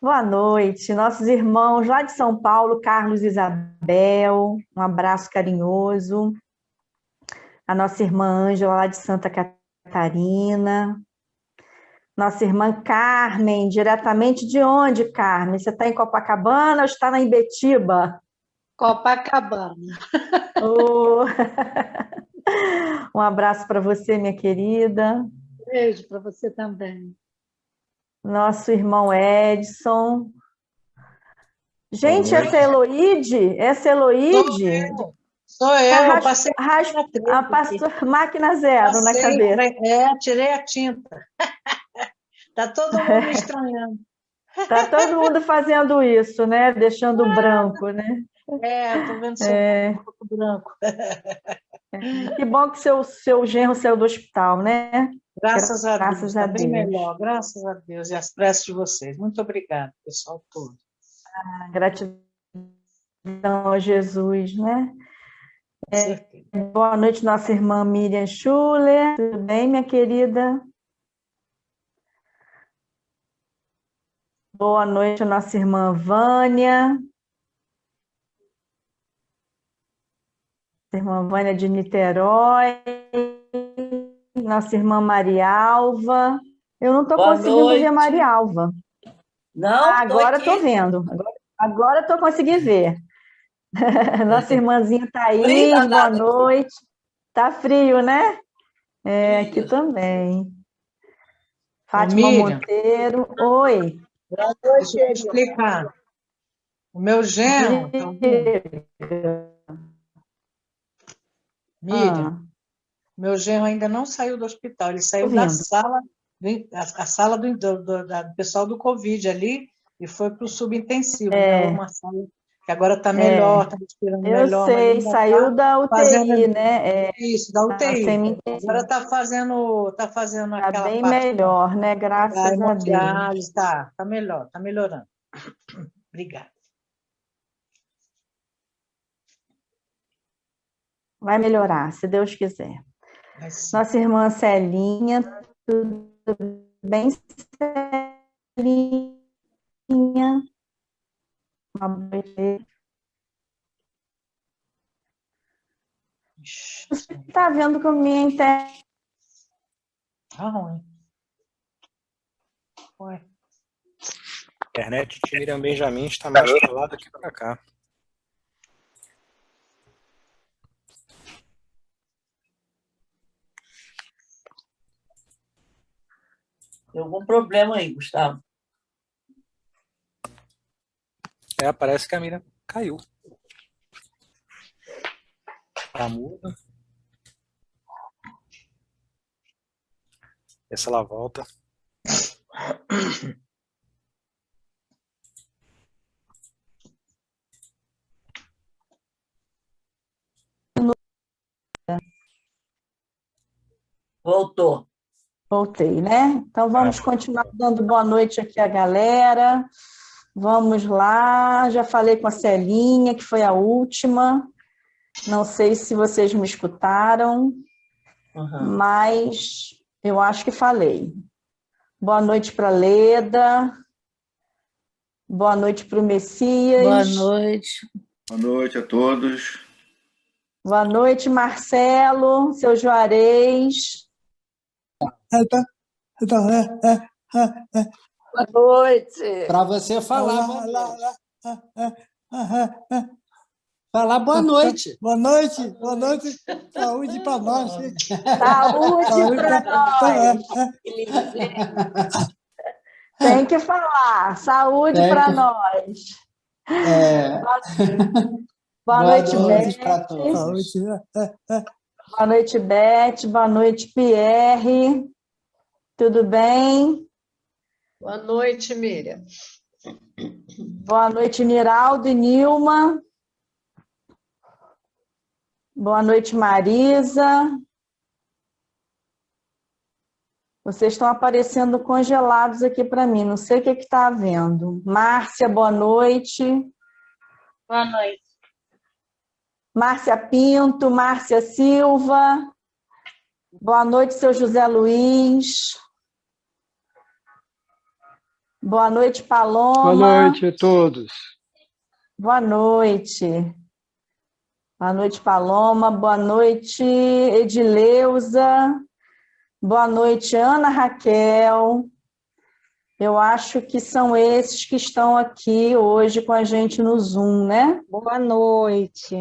Boa noite, nossos irmãos lá de São Paulo, Carlos e Isabel, um abraço carinhoso. A nossa irmã Ângela lá de Santa Catarina. Nossa irmã Carmen, diretamente de onde, Carmen? Você está em Copacabana ou está na Ibetiba? Copacabana. Oh, um abraço para você, minha querida. Beijo para você também. Nosso irmão Edson. Boa Gente, essa é noite. Heloíde? Essa é Sou Heloíde? eu, sou Tá eu, eu passei na a treta aqui. pastor, máquina zero na Passei, cabeça. tirei a tinta. Tá todo mundo me estranhando. Tá todo mundo fazendo isso, né? Deixando branco, né? Tô vendo seu rosto um pouco branco. Que bom que seu genro saiu do hospital, né? Graças a Deus, Graças está a bem Deus. melhor, graças a Deus, e as preces de vocês. Muito obrigada, pessoal todo. Gratidão a Jesus, né? Com certeza. Boa noite, nossa irmã Miriam Schuller. Tudo bem, minha querida? Boa noite, nossa irmã Vânia. Irmã Vânia de Niterói. Nossa irmã Marialva. Eu não estou Boa conseguindo ver noite. Marialva. Não, estou Agora estou aqui. vendo. Agora estou conseguindo ver. Nossa irmãzinha Frio Thaís, boa danado aqui. noite. Tá frio, né? Aqui Frio. também. Ô, Fátima Miriam, Monteiro. Oi. Boa deixa noite, eu te Eliana. explicar. O meu genro, tá ouvindo? Miriam, Ah, meu genro ainda não saiu do hospital, ele tô saiu da vendo. sala, a sala do pessoal do Covid ali, e foi para o subintensivo, né? É, Uma sala que agora está é. melhor, está respirando Eu melhor, mas sei, ainda saiu está da UTI, fazendo né? isso, da Tá UTI. Agora semi-intensiva. está fazendo Tá aquela bem parte melhor, né? da Graças a Deus. hemodiálise, está melhor, está melhorando. Obrigada. Vai melhorar, se Deus quiser. Mas sim. Nossa irmã Celinha, tudo bem, Celinha? Uma boa noite. Ixi, Você está vendo que a minha internet. tá ruim. Ué. A internet de Miriam Benjamin está mais para lá do que para cá. Tem algum problema aí, Gustavo? Parece que a Miriam caiu. Tá muda. Vê se ela volta. Voltou. Voltei, né? Então vamos continuar dando boa noite aqui à galera. Vamos lá. Já falei com a Celinha, que foi a última. Não sei se vocês me escutaram, Uhum. mas eu acho que falei. Boa noite para Leda. Boa noite para o Boa Messias. noite. Boa noite a todos. Boa noite, Marcelo, seu Juarez. Boa noite. Para você falar boa noite. Falar boa noite. Boa noite, boa noite. Saúde para nós. Saúde para nós. Tem que falar. Saúde para nós. Boa noite, noite para Beth. todos. Boa noite, Beth. Boa noite, Pierre. Tudo bem? Boa noite, Miriam. Boa noite, Niraldo e Nilma. Boa noite, Marisa. Vocês estão aparecendo congelados aqui para mim. Não sei o que está havendo. Márcia, boa noite. Boa noite. Márcia Pinto, Márcia Silva. Boa noite, seu José Luiz. Boa noite, Paloma. Boa noite a todos. Boa noite. Boa noite, Paloma. Boa noite, Edileuza. Boa noite, Ana Raquel. Eu acho que são esses que estão aqui hoje com a gente no Zoom, né? Boa noite.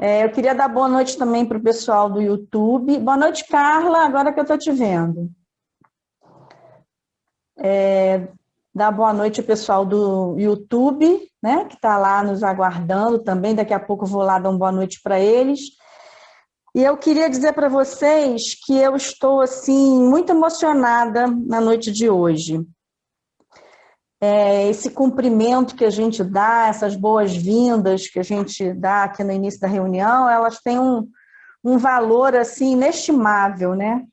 Eu queria dar boa noite também para o pessoal do YouTube. Boa noite, Carla, agora que eu estou te vendo. Dar boa noite ao pessoal do YouTube, né, que está lá nos aguardando também. Daqui a pouco eu vou lá dar uma boa noite para eles. E eu queria dizer para vocês que eu estou, assim, muito emocionada na noite de hoje. Esse cumprimento que a gente dá, essas boas-vindas que a gente dá aqui no início da reunião, elas têm um valor, assim, inestimável, né?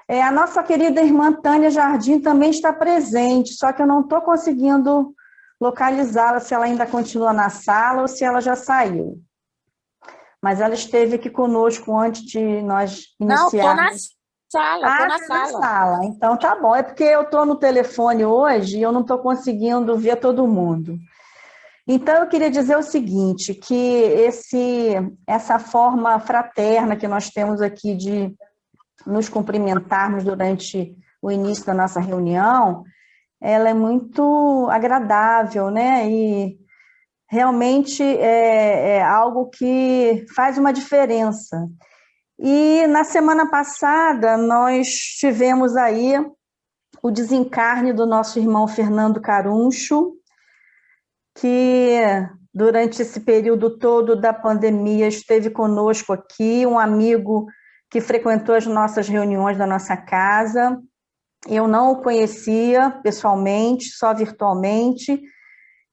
A nossa querida irmã Tânia Jardim também está presente, só que eu não estou conseguindo localizá-la, se ela ainda continua na sala ou se ela já saiu. Mas ela esteve aqui conosco antes de nós iniciarmos. Não, estou na sala, estou na tá sala. Então tá bom, é porque eu estou no telefone hoje e eu não estou conseguindo ver todo mundo. Então eu queria dizer o seguinte, que essa forma fraterna que nós temos aqui de nos cumprimentarmos durante o início da nossa reunião, ela é muito agradável, né? E realmente é algo que faz uma diferença. E na semana passada nós tivemos aí o desencarne do nosso irmão Fernando Caruncho, que durante esse período todo da pandemia esteve conosco aqui, um amigo que frequentou as nossas reuniões da nossa casa. Eu não o conhecia pessoalmente, só virtualmente,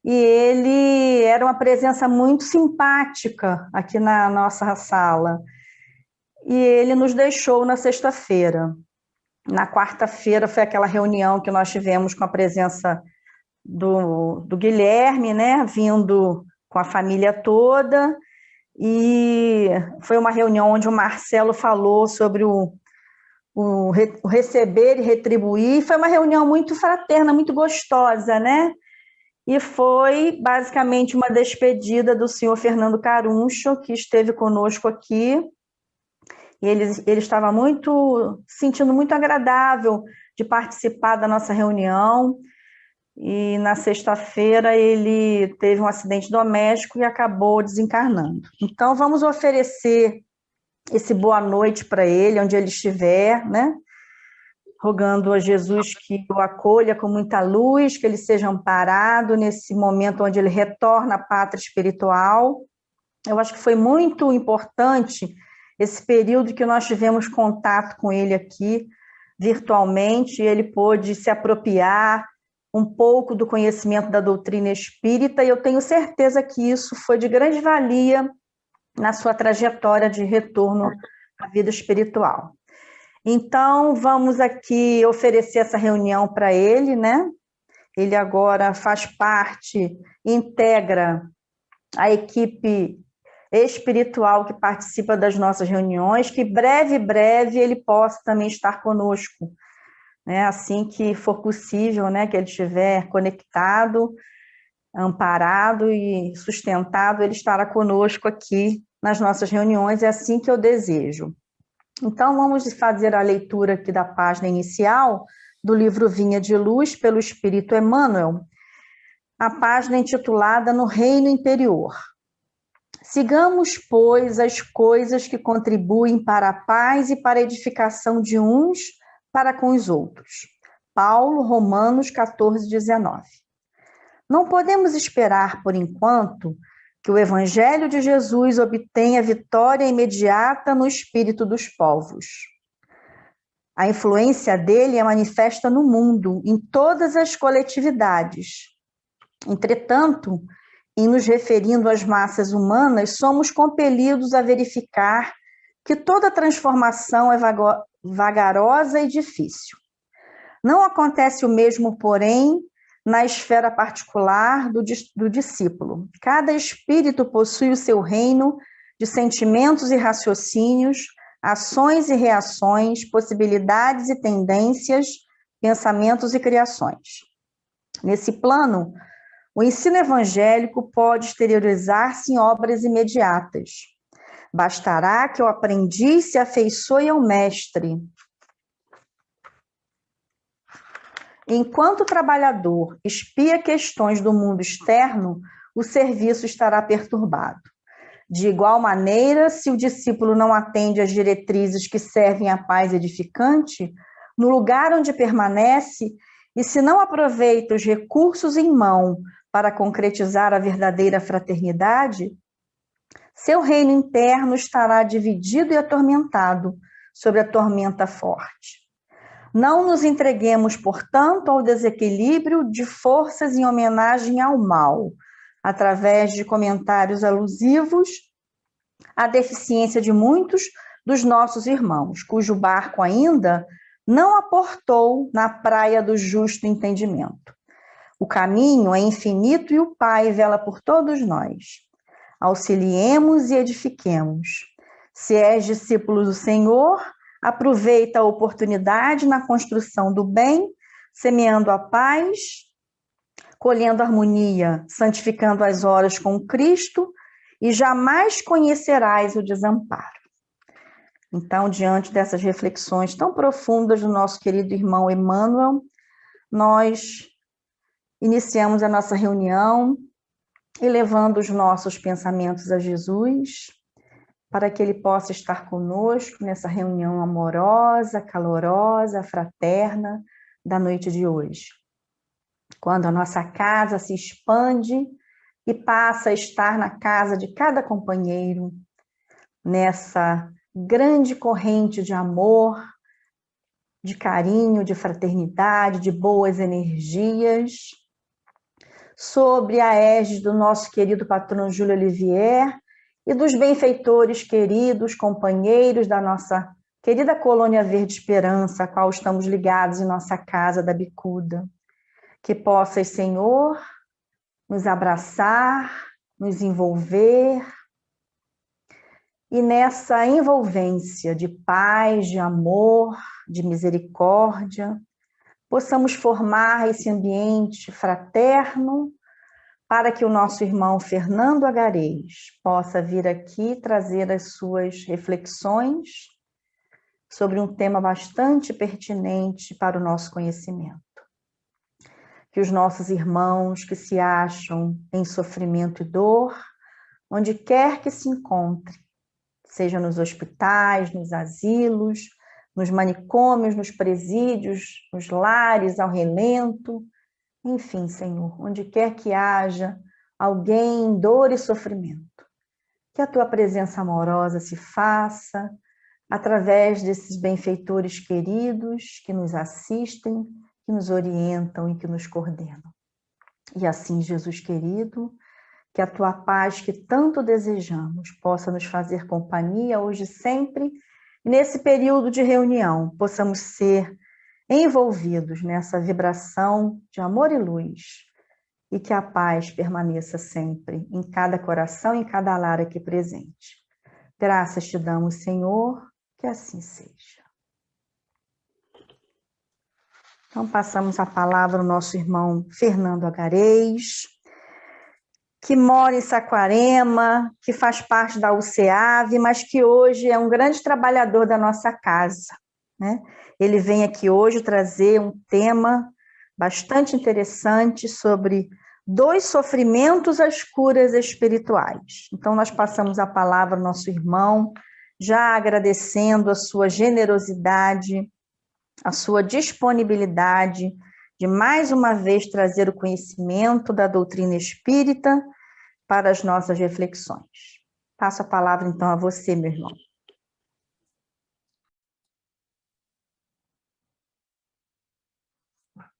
e ele era uma presença muito simpática aqui na nossa sala. E ele nos deixou na sexta-feira. Na quarta-feira foi aquela reunião que nós tivemos com a presença do Guilherme, né, vindo com a família toda, e foi uma reunião onde o Marcelo falou sobre o receber e retribuir. Foi uma reunião muito fraterna, muito gostosa, né? E foi basicamente uma despedida do senhor Fernando Caruncho, que esteve conosco aqui. E ele estava sentindo muito agradável de participar da nossa reunião. E na sexta-feira ele teve um acidente doméstico e acabou desencarnando. Então vamos oferecer esse boa noite para ele, onde ele estiver, né? Rogando a Jesus que o acolha com muita luz, que ele seja amparado nesse momento onde ele retorna à pátria espiritual. Eu acho que foi muito importante esse período que nós tivemos contato com ele aqui, virtualmente, e ele pôde se apropriar um pouco do conhecimento da doutrina espírita, e eu tenho certeza que isso foi de grande valia na sua trajetória de retorno à vida espiritual. Então, vamos aqui oferecer essa reunião para ele, né? Ele agora faz parte, integra a equipe espiritual que participa das nossas reuniões, que breve ele possa também estar conosco, né? Assim que for possível, né? Que ele estiver conectado, amparado e sustentado, ele estará conosco aqui nas nossas reuniões, é assim que eu desejo. Então, vamos fazer a leitura aqui da página inicial do livro Vinha de Luz, pelo Espírito Emmanuel, a página intitulada No Reino Interior. Sigamos, pois, as coisas que contribuem para a paz e para a edificação de uns para com os outros. Paulo, Romanos 14, 19. Não podemos esperar, por enquanto, que o Evangelho de Jesus obtenha vitória imediata no espírito dos povos. A influência dele é manifesta no mundo, em todas as coletividades. Entretanto, em nos referindo às massas humanas, somos compelidos a verificar que toda transformação é vagarosa e difícil. Não acontece o mesmo, porém, na esfera particular do discípulo. Cada espírito possui o seu reino de sentimentos e raciocínios, ações e reações, possibilidades e tendências, pensamentos e criações. Nesse plano, o ensino evangélico pode exteriorizar-se em obras imediatas. Bastará que o aprendiz se afeiçoe ao mestre. Enquanto o trabalhador espia questões do mundo externo, o serviço estará perturbado. De igual maneira, se o discípulo não atende às diretrizes que servem à paz edificante, no lugar onde permanece, e se não aproveita os recursos em mão para concretizar a verdadeira fraternidade, seu reino interno estará dividido e atormentado sobre a tormenta forte. Não nos entreguemos, portanto, ao desequilíbrio de forças em homenagem ao mal, através de comentários alusivos à deficiência de muitos dos nossos irmãos, cujo barco ainda não aportou na praia do justo entendimento. O caminho é infinito e o Pai vela por todos nós. Auxiliemos e edifiquemos. Se és discípulo do Senhor, aproveita a oportunidade na construção do bem, semeando a paz, colhendo harmonia, santificando as horas com Cristo, e jamais conhecerás o desamparo. Então, diante dessas reflexões tão profundas do nosso querido irmão Emmanuel, nós iniciamos a nossa reunião elevando os nossos pensamentos a Jesus, para que Ele possa estar conosco nessa reunião amorosa, calorosa, fraterna da noite de hoje. Quando a nossa casa se expande e passa a estar na casa de cada companheiro, nessa grande corrente de amor, de carinho, de fraternidade, de boas energias, sobre a égide do nosso querido patrono Júlio Olivier e dos benfeitores queridos, companheiros da nossa querida Colônia Verde Esperança, a qual estamos ligados em nossa casa da Bicuda. Que possas, Senhor, nos abraçar, nos envolver, e nessa envolvência de paz, de amor, de misericórdia, possamos formar esse ambiente fraterno para que o nosso irmão Fernando Agarês possa vir aqui trazer as suas reflexões sobre um tema bastante pertinente para o nosso conhecimento. Que os nossos irmãos que se acham em sofrimento e dor, onde quer que se encontrem, seja nos hospitais, nos asilos, nos manicômios, nos presídios, nos lares, ao relento, enfim, Senhor, onde quer que haja alguém em dor e sofrimento, que a Tua presença amorosa se faça através desses benfeitores queridos que nos assistem, que nos orientam e que nos coordenam. E assim, Jesus querido, que a Tua paz que tanto desejamos possa nos fazer companhia hoje e sempre, e nesse período de reunião possamos ser envolvidos nessa vibração de amor e luz, e que a paz permaneça sempre em cada coração, em cada lar aqui presente. Graças te damos, Senhor, que assim seja. Então, passamos a palavra ao nosso irmão Fernando Agarês, que mora em Saquarema, que faz parte da UCEAV, mas que hoje é um grande trabalhador da nossa casa, né? Ele vem aqui hoje trazer um tema bastante interessante sobre 2 sofrimentos às curas espirituais. Então, nós passamos a palavra ao nosso irmão, já agradecendo a sua generosidade, a sua disponibilidade de mais uma vez trazer o conhecimento da doutrina espírita para as nossas reflexões. Passo a palavra, então, a você, meu irmão.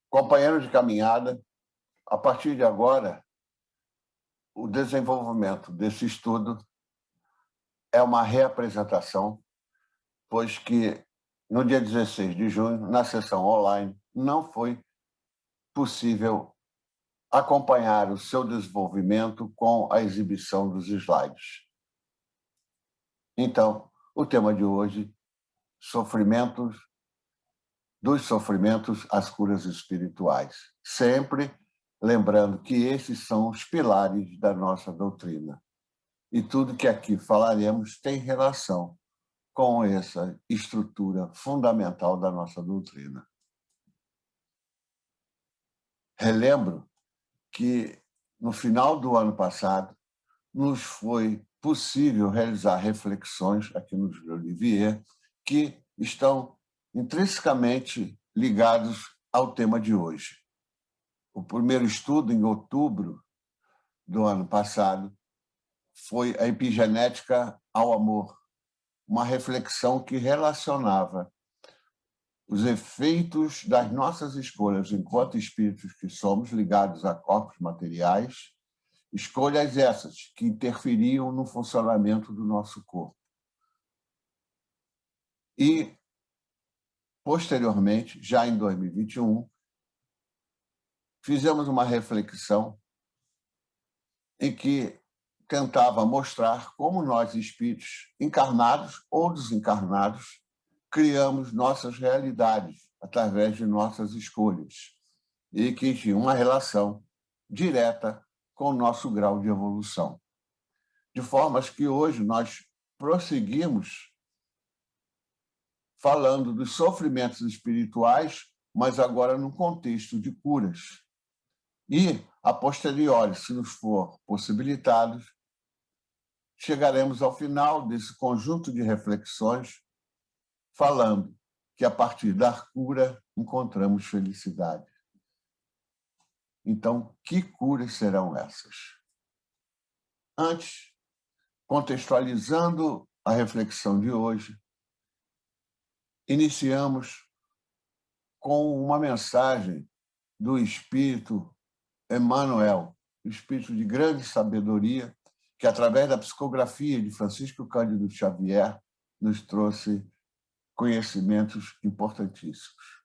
Companheiro de caminhada, a partir de agora, o desenvolvimento desse estudo é uma reapresentação, pois que no dia 16 de junho, na sessão online, não foi possível acompanhar o seu desenvolvimento com a exibição dos slides. Então, o tema de hoje, dos sofrimentos às curas espirituais, sempre lembrando que esses são os pilares da nossa doutrina. E tudo que aqui falaremos tem relação com essa estrutura fundamental da nossa doutrina. Relembro que, no final do ano passado, nos foi possível realizar reflexões aqui no Júlio Olivier que estão intrinsecamente ligados ao tema de hoje. O primeiro estudo, em outubro do ano passado, foi a epigenética ao amor, uma reflexão que relacionava os efeitos das nossas escolhas enquanto espíritos que somos ligados a corpos materiais, escolhas essas que interferiam no funcionamento do nosso corpo. E, posteriormente, já em 2021, fizemos uma reflexão em que tentava mostrar como nós, espíritos encarnados ou desencarnados, criamos nossas realidades através de nossas escolhas e que tinha uma relação direta com o nosso grau de evolução. De formas que hoje nós prosseguimos falando dos sofrimentos espirituais, mas agora num contexto de curas. E, a posteriori, se nos for possibilitados, chegaremos ao final desse conjunto de reflexões falando que, a partir da cura, encontramos felicidade. Então, que curas serão essas? Antes, contextualizando a reflexão de hoje, iniciamos com uma mensagem do Espírito Emmanuel, Espírito de grande sabedoria, que, através da psicografia de Francisco Cândido Xavier, nos trouxe conhecimentos importantíssimos.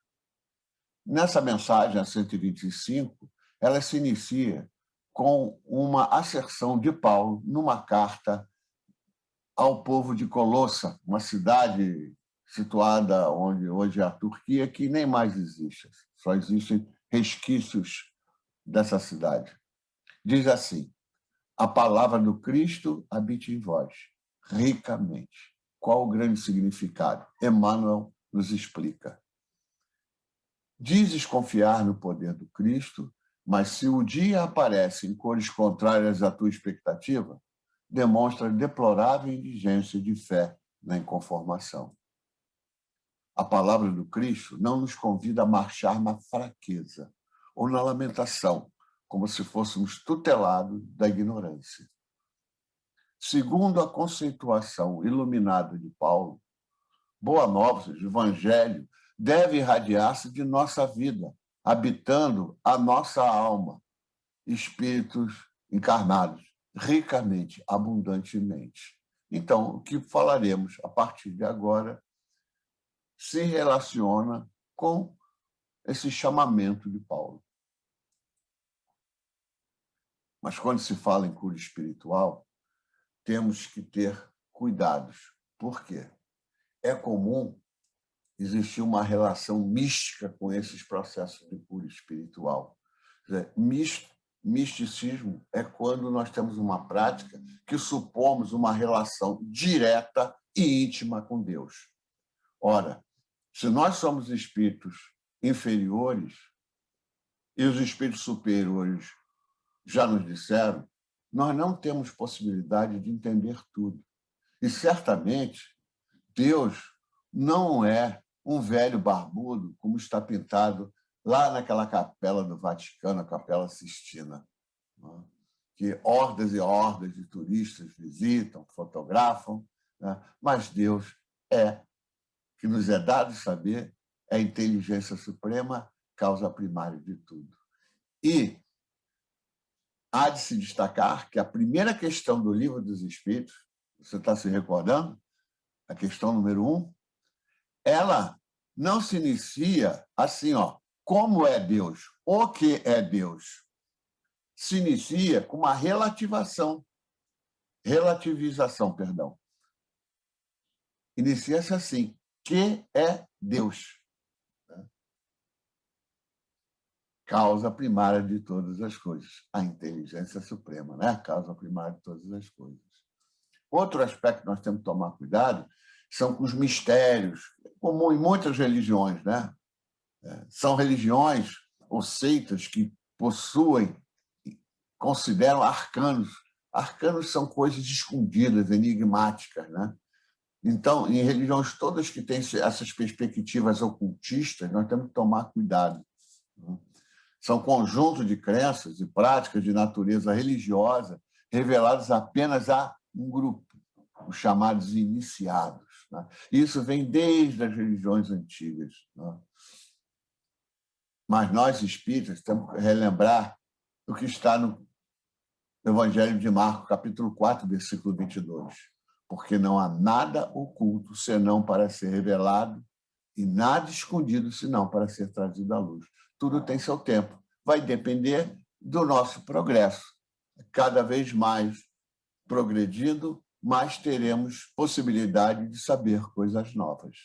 Nessa mensagem, a 125, ela se inicia com uma asserção de Paulo numa carta ao povo de Colossa, uma cidade situada onde hoje é a Turquia, que nem mais existe, só existem resquícios dessa cidade. Diz assim: a palavra do Cristo habite em vós, ricamente. Qual o grande significado? Emmanuel nos explica. Dizes confiar no poder do Cristo, mas se o dia aparece em cores contrárias à tua expectativa, demonstra deplorável indigência de fé na inconformação. A palavra do Cristo não nos convida a marchar na fraqueza ou na lamentação, como se fôssemos tutelados da ignorância. Segundo a conceituação iluminada de Paulo, Boa Nova, ou seja, o Evangelho, deve irradiar-se de nossa vida, habitando a nossa alma, espíritos encarnados, ricamente, abundantemente. Então, o que falaremos a partir de agora se relaciona com esse chamamento de Paulo. Mas quando se fala em cura espiritual, temos que ter cuidados. Por quê? É comum existir uma relação mística com esses processos de cura espiritual. Quer dizer, misticismo é quando nós temos uma prática que supomos uma relação direta e íntima com Deus. Ora, se nós somos espíritos inferiores e os espíritos superiores já nos disseram, nós não temos possibilidade de entender tudo. E, certamente, Deus não é um velho barbudo, como está pintado lá naquela capela do Vaticano, a Capela Sistina, que hordas e hordas de turistas visitam, fotografam, mas Deus que nos é dado saber, é a inteligência suprema, causa primária de tudo. E há de se destacar que a primeira questão do Livro dos Espíritos, você está se recordando? A questão número 1, ela não se inicia assim, como é Deus? O que é Deus? Se inicia com uma relativização. Inicia-se assim: que é Deus? causa primária de todas as coisas. A inteligência suprema, né? A causa primária de todas as coisas. Outro aspecto que nós temos que tomar cuidado são com os mistérios, como em muitas religiões, né? São religiões ou seitas que possuem, consideram arcanos. Arcanos são coisas escondidas, enigmáticas, né? Então, em religiões todas que têm essas perspectivas ocultistas, nós temos que tomar cuidado. São conjuntos de crenças e práticas de natureza religiosa reveladas apenas a um grupo, os chamados iniciados, né? Isso vem desde as religiões antigas, né? Mas nós, espíritas, temos que relembrar o que está no Evangelho de Marcos, capítulo 4, versículo 22. Porque não há nada oculto senão para ser revelado e nada escondido senão para ser trazido à luz. Tudo tem seu tempo. Vai depender do nosso progresso. Cada vez mais progredindo, mais teremos possibilidade de saber coisas novas.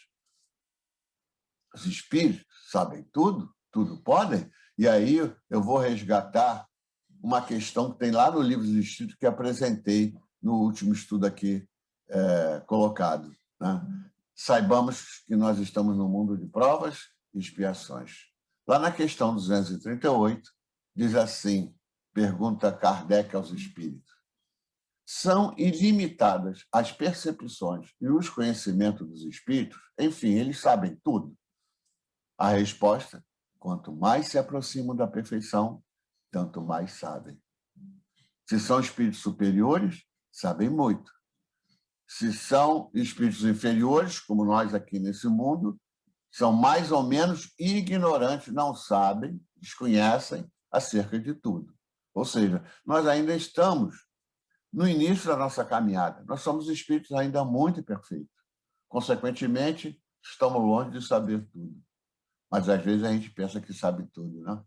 Os espíritos sabem tudo, tudo podem, e aí eu vou resgatar uma questão que tem lá no Livro dos Espíritos que apresentei no último estudo aqui colocado, né? Saibamos que nós estamos num mundo de provas e expiações. Lá na questão 238, diz assim, pergunta Kardec aos espíritos: são ilimitadas as percepções e os conhecimentos dos espíritos? Enfim, eles sabem tudo? A resposta: quanto mais se aproximam da perfeição, tanto mais sabem. Se são espíritos superiores, sabem muito. Se são espíritos inferiores, como nós aqui nesse mundo, são mais ou menos ignorantes, não sabem, desconhecem acerca de tudo. Ou seja, nós ainda estamos no início da nossa caminhada. Nós somos espíritos ainda muito imperfeitos. Consequentemente, estamos longe de saber tudo. Mas, às vezes, a gente pensa que sabe tudo, né?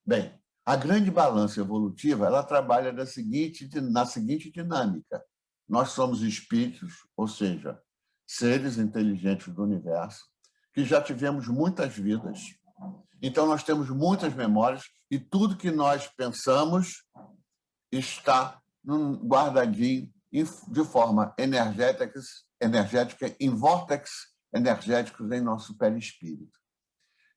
Bem, a grande balança evolutiva, ela trabalha na seguinte dinâmica. Nós somos espíritos, ou seja, seres inteligentes do universo, que já tivemos muitas vidas, então nós temos muitas memórias e tudo que nós pensamos está guardadinho de forma energética em vórtex energéticos em nosso perispírito.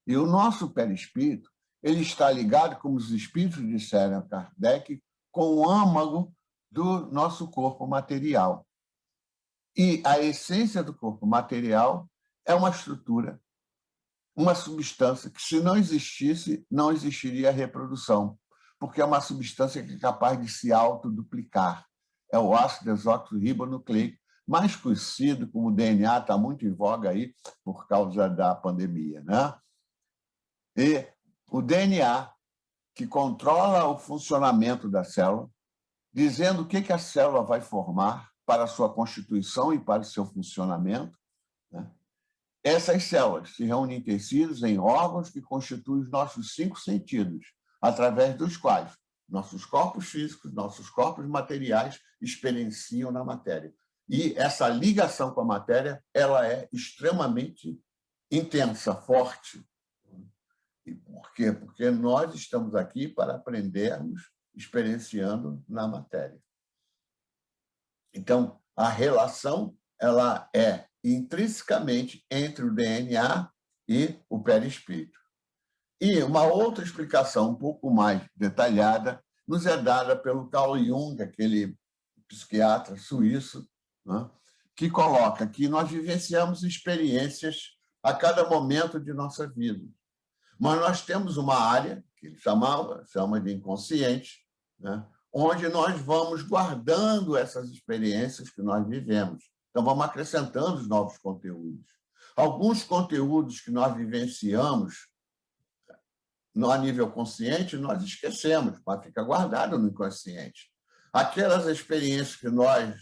E o nosso perispírito, ele está ligado, como os espíritos disseram a Kardec, com o âmago do nosso corpo material. E a essência do corpo material é uma estrutura, uma substância que, se não existisse, não existiria a reprodução, porque é uma substância que é capaz de se autoduplicar. É o ácido desoxirribonucleico, mais conhecido como DNA, está muito em voga aí por causa da pandemia, né? E o DNA, que controla o funcionamento da célula, dizendo o que a célula vai formar para a sua constituição e para o seu funcionamento, né? Essas células se reúnem em tecidos, em órgãos que constituem os nossos 5 sentidos, através dos quais nossos corpos físicos, nossos corpos materiais experienciam na matéria. E essa ligação com a matéria, ela é extremamente intensa, forte. E por quê? Porque nós estamos aqui para aprendermos experienciando na matéria. Então, a relação, ela é intrinsecamente entre o DNA e o perispírito. E uma outra explicação um pouco mais detalhada nos é dada pelo Carl Jung, aquele psiquiatra suíço, né, que coloca que nós vivenciamos experiências a cada momento de nossa vida. Mas nós temos uma área, que ele chama de inconsciente, né, onde nós vamos guardando essas experiências que nós vivemos. Então, vamos acrescentando os novos conteúdos. Alguns conteúdos que nós vivenciamos a nível consciente, nós esquecemos, mas fica guardado no inconsciente. Aquelas experiências que nós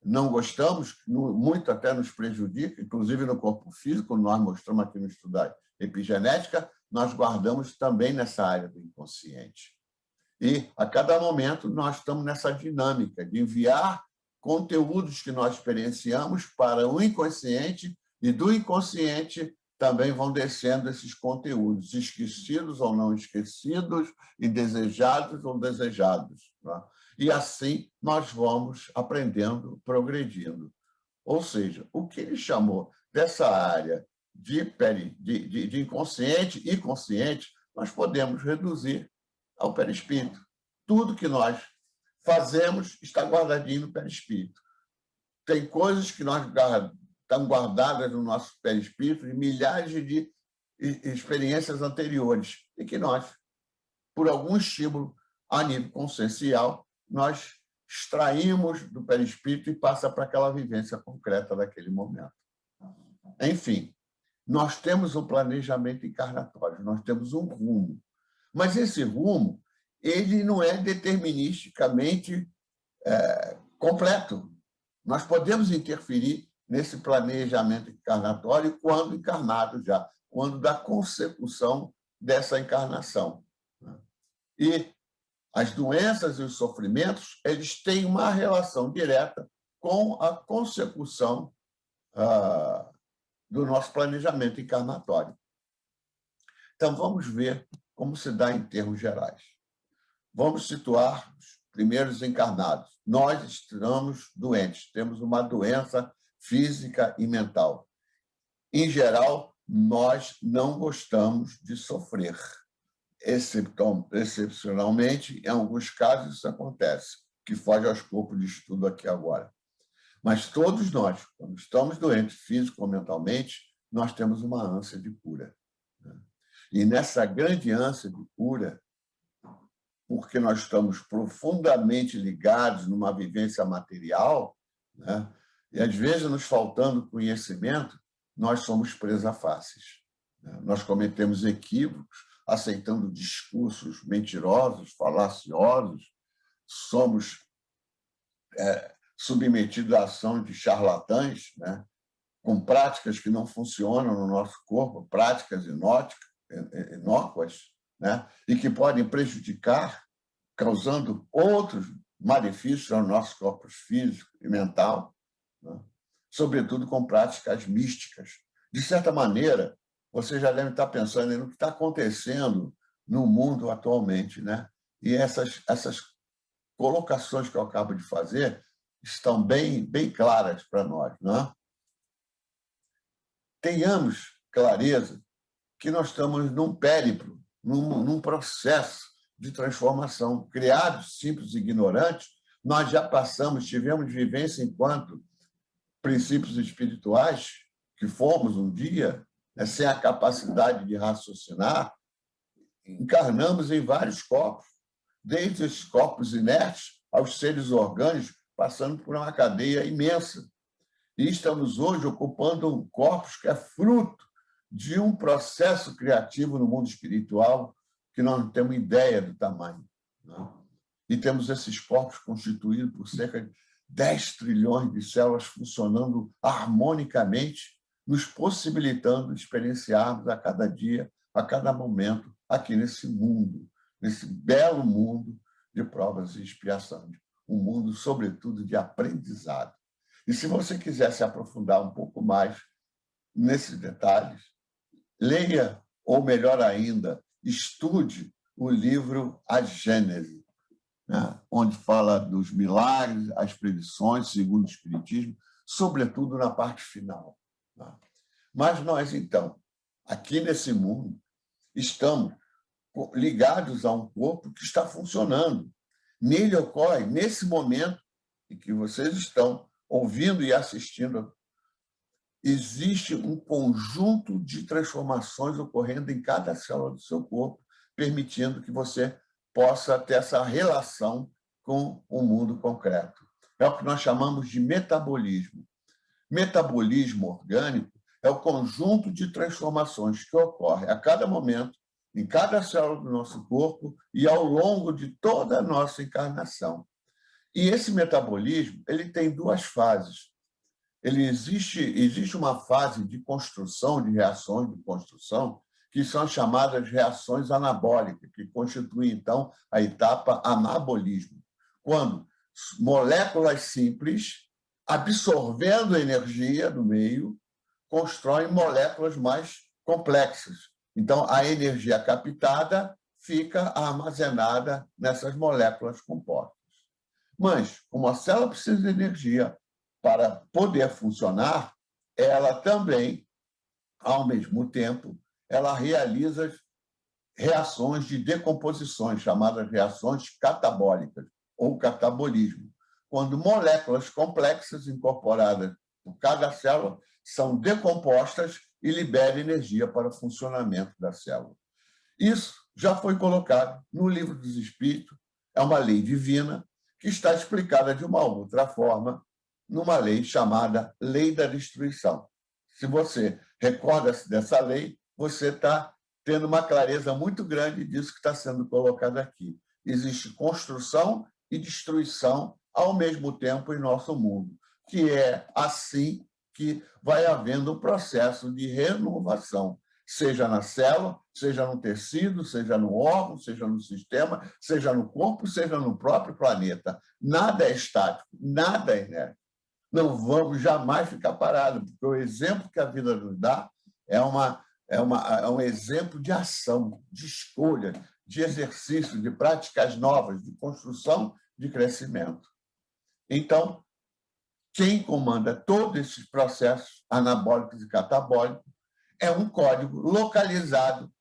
não gostamos, muito até nos prejudica, inclusive no corpo físico, nós mostramos aqui no estudo da epigenética, nós guardamos também nessa área do inconsciente. E, a cada momento, nós estamos nessa dinâmica de enviar conteúdos que nós experienciamos para o inconsciente e do inconsciente também vão descendo esses conteúdos, esquecidos ou não esquecidos, indesejados ou desejados. Tá? E assim nós vamos aprendendo, progredindo. Ou seja, o que ele chamou dessa área de inconsciente e consciente, nós podemos reduzir ao perispírito. Tudo que nós fazemos está guardadinho no perispírito. Tem coisas que nós estão guardadas no nosso perispírito de milhares de experiências anteriores e que nós, por algum estímulo a nível consciencial, nós extraímos do perispírito e passa para aquela vivência concreta daquele momento. Enfim, nós temos um planejamento encarnatório, nós temos um rumo. Mas esse rumo ele não é deterministicamente completo. Nós podemos interferir nesse planejamento encarnatório quando encarnado já, quando da consecução dessa encarnação. E as doenças e os sofrimentos eles têm uma relação direta com a consecução do nosso planejamento encarnatório. Então, vamos ver como se dá em termos gerais. Vamos situar os primeiros encarnados. Nós estamos doentes, temos uma doença física e mental. Em geral, nós não gostamos de sofrer. Excepcionalmente, em alguns casos, isso acontece, que foge ao escopo de estudo aqui agora. Mas todos nós, quando estamos doentes, físico ou mentalmente, nós temos uma ânsia de cura. E nessa grande ânsia de cura, porque nós estamos profundamente ligados numa vivência material, né? E às vezes nos faltando conhecimento, nós somos presa fáceis. Nós cometemos equívocos, aceitando discursos mentirosos, falaciosos, somos submetidos à ação de charlatães, né? Com práticas que não funcionam no nosso corpo, práticas inócuas, né? E que podem prejudicar, causando outros malefícios aos nossos corpos físico e mental, né? Sobretudo com práticas místicas. De certa maneira, você já deve estar pensando no que está acontecendo no mundo atualmente, né? E essas colocações que eu acabo de fazer estão bem claras para nós, né? Tenhamos clareza que nós estamos num périplo, num processo de transformação. Criados simples e ignorantes, nós já passamos, tivemos vivência enquanto princípios espirituais, que fomos um dia, né, sem a capacidade de raciocinar, encarnamos em vários corpos, desde os corpos inertes aos seres orgânicos, passando por uma cadeia imensa. E estamos hoje ocupando um corpus que é fruto de um processo criativo no mundo espiritual que nós não temos ideia do tamanho, né? E temos esses corpos constituídos por cerca de 10 trilhões de células funcionando harmonicamente, nos possibilitando experienciarmos a cada dia, a cada momento, aqui nesse mundo, nesse belo mundo de provas e expiações. Um mundo, sobretudo, de aprendizado. E se você quiser se aprofundar um pouco mais nesses detalhes, leia, ou melhor ainda, estude o livro A Gênese, né? Onde fala dos milagres, as previsões, segundo o Espiritismo, sobretudo na parte final. Né? Mas nós, então, aqui nesse mundo, estamos ligados a um corpo que está funcionando. Nele ocorre, nesse momento em que vocês estão ouvindo e assistindo, existe um conjunto de transformações ocorrendo em cada célula do seu corpo, permitindo que você possa ter essa relação com o mundo concreto. É o que nós chamamos de metabolismo. Metabolismo orgânico é o conjunto de transformações que ocorre a cada momento, em cada célula do nosso corpo e ao longo de toda a nossa encarnação. E esse metabolismo ele tem duas fases. Existe uma fase de construção, de reações de construção, que são chamadas reações anabólicas, que constituem, então, a etapa anabolismo, quando moléculas simples, absorvendo energia do meio, constroem moléculas mais complexas. Então, a energia captada fica armazenada nessas moléculas compostas. Mas, como a célula precisa de energia para poder funcionar, ela também, ao mesmo tempo, ela realiza reações de decomposições, chamadas reações catabólicas, ou catabolismo, quando moléculas complexas incorporadas por cada célula são decompostas e liberam energia para o funcionamento da célula. Isso já foi colocado no Livro dos Espíritos, é uma lei divina que está explicada de uma outra forma numa lei chamada Lei da Destruição. Se você recorda-se dessa lei, você está tendo uma clareza muito grande disso que está sendo colocado aqui. Existe construção e destruição ao mesmo tempo em nosso mundo, que é assim que vai havendo um processo de renovação, seja na célula, seja no tecido, seja no órgão, seja no sistema, seja no corpo, seja no próprio planeta. Nada é estático, nada é inerte. Não vamos jamais ficar parados, porque o exemplo que a vida nos dá é um exemplo de ação, de escolha, de exercício, de práticas novas, de construção, de crescimento. Então, quem comanda todos esses processos anabólicos e catabólicos é um código localizado.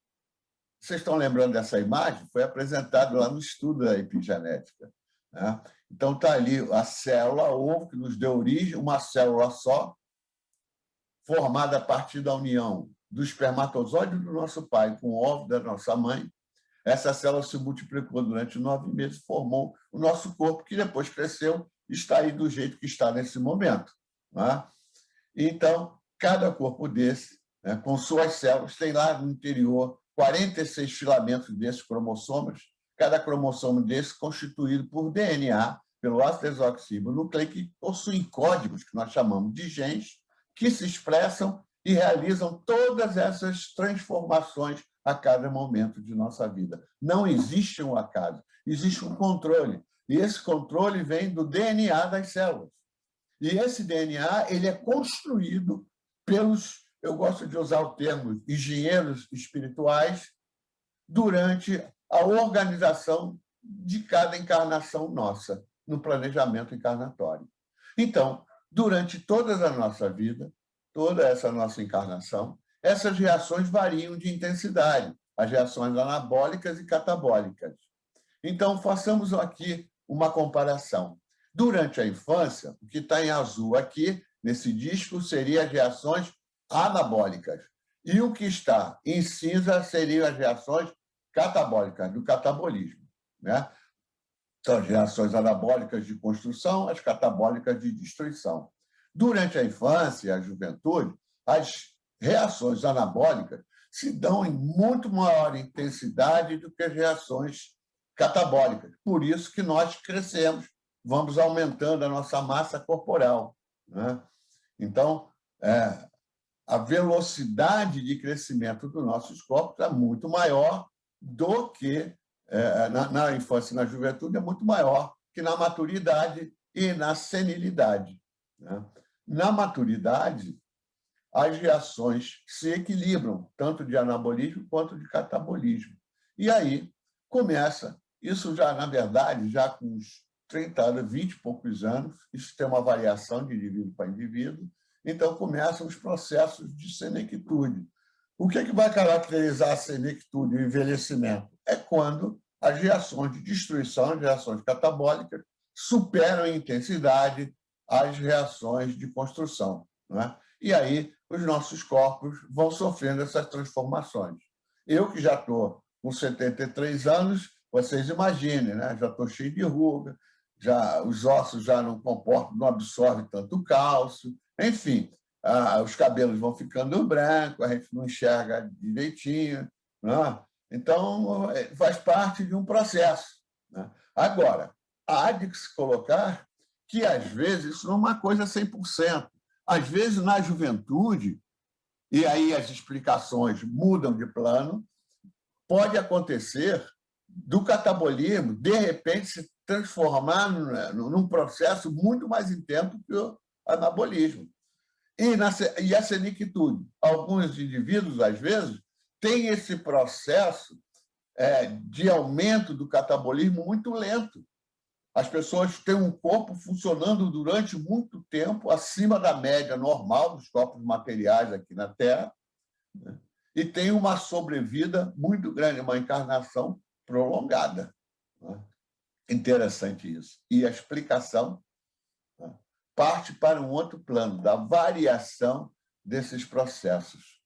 Vocês estão lembrando dessa imagem? Foi apresentado lá no estudo da epigenética, né? Então, está ali a célula ovo, que nos deu origem, uma célula só, formada a partir da união do espermatozoide do nosso pai com o óvulo da nossa mãe. Essa célula se multiplicou durante 9 meses, formou o nosso corpo, que depois cresceu e está aí do jeito que está nesse momento, né? Então, cada corpo desse, né, com suas células, tem lá no interior 46 filamentos desses cromossomas, cada cromossomo desse constituído por DNA, pelo ácido desoxirribonucleico, que possuem códigos, que nós chamamos de genes, que se expressam e realizam todas essas transformações a cada momento de nossa vida. Não existe um acaso, existe um controle. E esse controle vem do DNA das células. E esse DNA ele é construído pelos, eu gosto de usar o termo, engenheiros espirituais, durante a organização de cada encarnação nossa, no planejamento encarnatório. Então, durante toda a nossa vida, toda essa nossa encarnação, essas reações variam de intensidade, as reações anabólicas e catabólicas. Então, façamos aqui uma comparação. Durante a infância, o que está em azul aqui, nesse disco, seriam as reações anabólicas. E o que está em cinza seriam as reações catabólicas, do catabolismo, né? São as reações anabólicas de construção, as catabólicas de destruição. Durante a infância e a juventude, as reações anabólicas se dão em muito maior intensidade do que as reações catabólicas. Por isso que nós crescemos, vamos aumentando a nossa massa corporal, né? Então, a velocidade de crescimento dos nossos corpos é muito maior do que na infância e na juventude, é muito maior que na maturidade e na senilidade, né? Na maturidade, as reações se equilibram, tanto de anabolismo quanto de catabolismo. E aí começa, isso já, na verdade, já com uns 30 anos, 20 e poucos anos, isso tem uma variação de indivíduo para indivíduo, então começam os processos de senectude. O que vai caracterizar a senectude, o envelhecimento? É quando as reações de destruição, as reações catabólicas, superam em intensidade as reações de construção, né? E aí os nossos corpos vão sofrendo essas transformações. Eu, que já estou com 73 anos, vocês imaginem, né? Já estou cheio de ruga, os ossos já não comportam, não absorvem tanto cálcio, enfim, os cabelos vão ficando brancos, a gente não enxerga direitinho, né? Então, faz parte de um processo, né? Agora, há de se colocar que, às vezes, isso não é uma coisa 100%. Às vezes, na juventude, e aí as explicações mudam de plano, pode acontecer do catabolismo, de repente, se transformar num processo muito mais intenso que o anabolismo. E a senectude. Alguns indivíduos, às vezes, têm esse processo de aumento do catabolismo muito lento. As pessoas têm um corpo funcionando durante muito tempo acima da média normal dos corpos materiais aqui na Terra, né? E tem uma sobrevida muito grande, uma encarnação prolongada, né? Interessante isso. E a explicação, né, parte para um outro plano, da variação desses processos.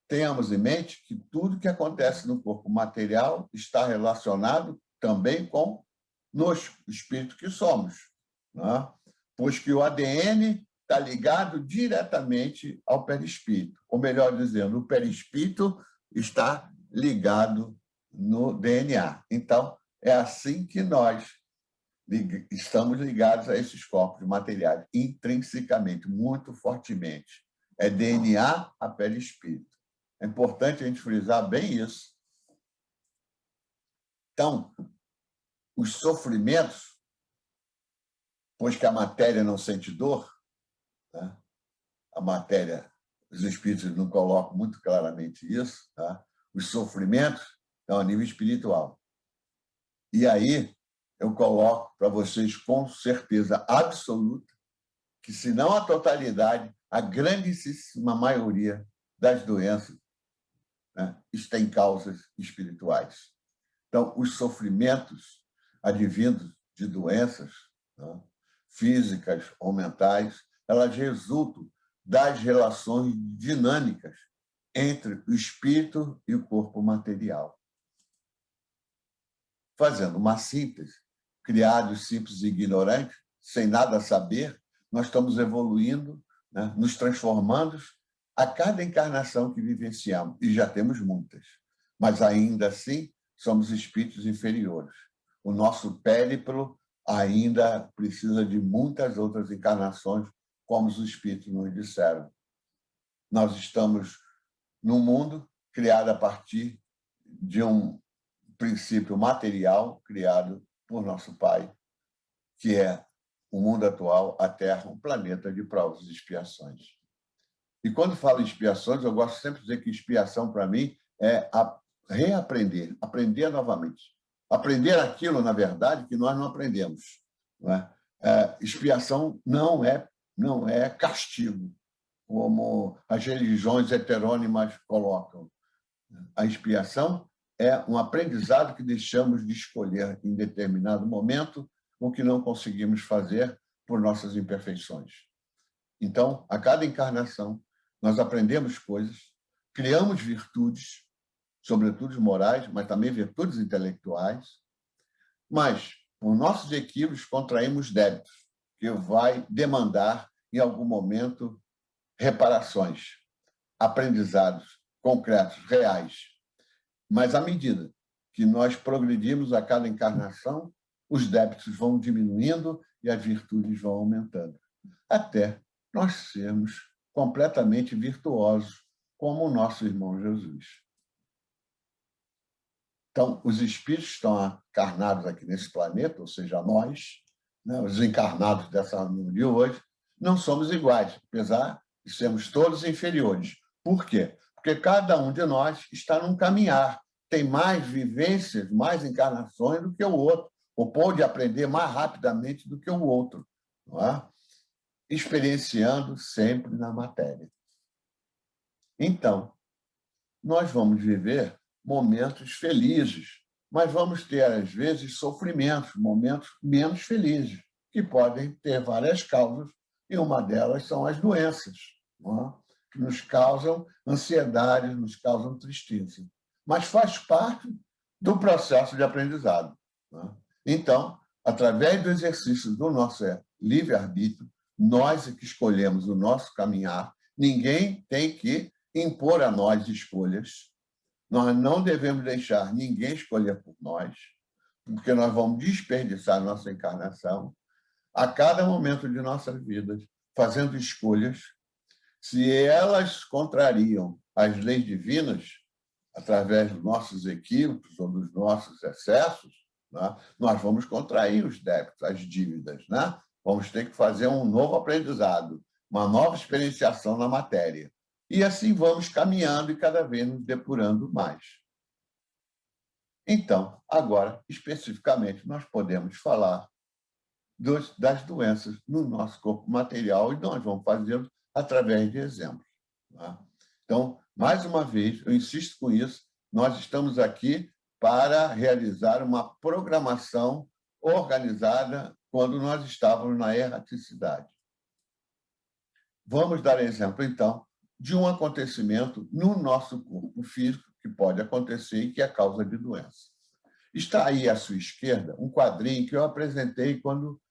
Tenhamos em mente que tudo que acontece no corpo material está relacionado também com nos espíritos que somos, né? Pois que o ADN está ligado diretamente ao perispírito, ou melhor dizendo, o perispírito está ligado no DNA. Então, é assim que nós estamos ligados a esses corpos materiais, intrinsecamente, muito fortemente. É DNA a perispírito. É importante a gente frisar bem isso. Então, os sofrimentos, pois que a matéria não sente dor, né? A matéria, os espíritos não colocam muito claramente isso, tá? Os sofrimentos estão a nível espiritual. E aí eu coloco para vocês com certeza absoluta que, se não a totalidade, a grandíssima maioria das doenças, né, está em causas espirituais. Então, os sofrimentos advindos de doenças, né, físicas ou mentais, elas resultam das relações dinâmicas entre o espírito e o corpo material. Fazendo uma síntese, criados simples e ignorantes, sem nada saber, nós estamos evoluindo, né, nos transformando a cada encarnação que vivenciamos, e já temos muitas, mas ainda assim somos espíritos inferiores. O nosso périplo ainda precisa de muitas outras encarnações, como os espíritos nos disseram. Nós estamos num mundo criado a partir de um princípio material criado por nosso Pai, que é o mundo atual, a Terra, um planeta de provas e expiações. E quando falo em expiações, eu gosto sempre de dizer que expiação, para mim, é reaprender, aprender novamente. Aprender aquilo, na verdade, que nós não aprendemos. Não é? Expiação não é castigo, como as religiões heterônimas colocam. A expiação é um aprendizado que deixamos de escolher em determinado momento o que não conseguimos fazer por nossas imperfeições. Então, a cada encarnação, nós aprendemos coisas, criamos virtudes, sobretudo morais, mas também virtudes intelectuais, mas, por nossos equívocos, contraímos débitos, que vai demandar, em algum momento, reparações, aprendizados concretos, reais. Mas, à medida que nós progredimos a cada encarnação, os débitos vão diminuindo e as virtudes vão aumentando, até nós sermos completamente virtuosos, como o nosso irmão Jesus. Então, os espíritos estão encarnados aqui nesse planeta, ou seja, nós, né, os encarnados dessa reunião de hoje, não somos iguais, apesar de sermos todos inferiores. Por quê? Porque cada um de nós está num caminhar, tem mais vivências, mais encarnações do que o outro, ou pode aprender mais rapidamente do que o outro, não é? Experienciando sempre na matéria. Então, nós vamos viver momentos felizes, mas vamos ter, às vezes, sofrimentos, momentos menos felizes, que podem ter várias causas, e uma delas são as doenças, não é? Que nos causam ansiedade, nos causam tristeza. Mas faz parte do processo de aprendizado, não é? Então, através do exercício do nosso livre-arbítrio, nós é que escolhemos o nosso caminhar, ninguém tem que impor a nós escolhas, nós não devemos deixar ninguém escolher por nós, porque nós vamos desperdiçar nossa encarnação a cada momento de nossas vidas, fazendo escolhas. Se elas contrariam as leis divinas, através dos nossos equívocos ou dos nossos excessos, né, nós vamos contrair os débitos, as dívidas, né? Vamos ter que fazer um novo aprendizado. uma nova experienciação na matéria. E assim vamos caminhando e cada vez nos depurando mais. Então, agora, especificamente, nós podemos falar das doenças no nosso corpo material e nós vamos fazê-lo através de exemplos. Tá? Então, mais uma vez, eu insisto com isso, nós estamos aqui para realizar uma programação organizada quando nós estávamos na erraticidade. Vamos dar exemplo, então, de um acontecimento no nosso corpo físico que pode acontecer e que é causa de doença. Está aí à sua esquerda um quadrinho que eu apresentei quando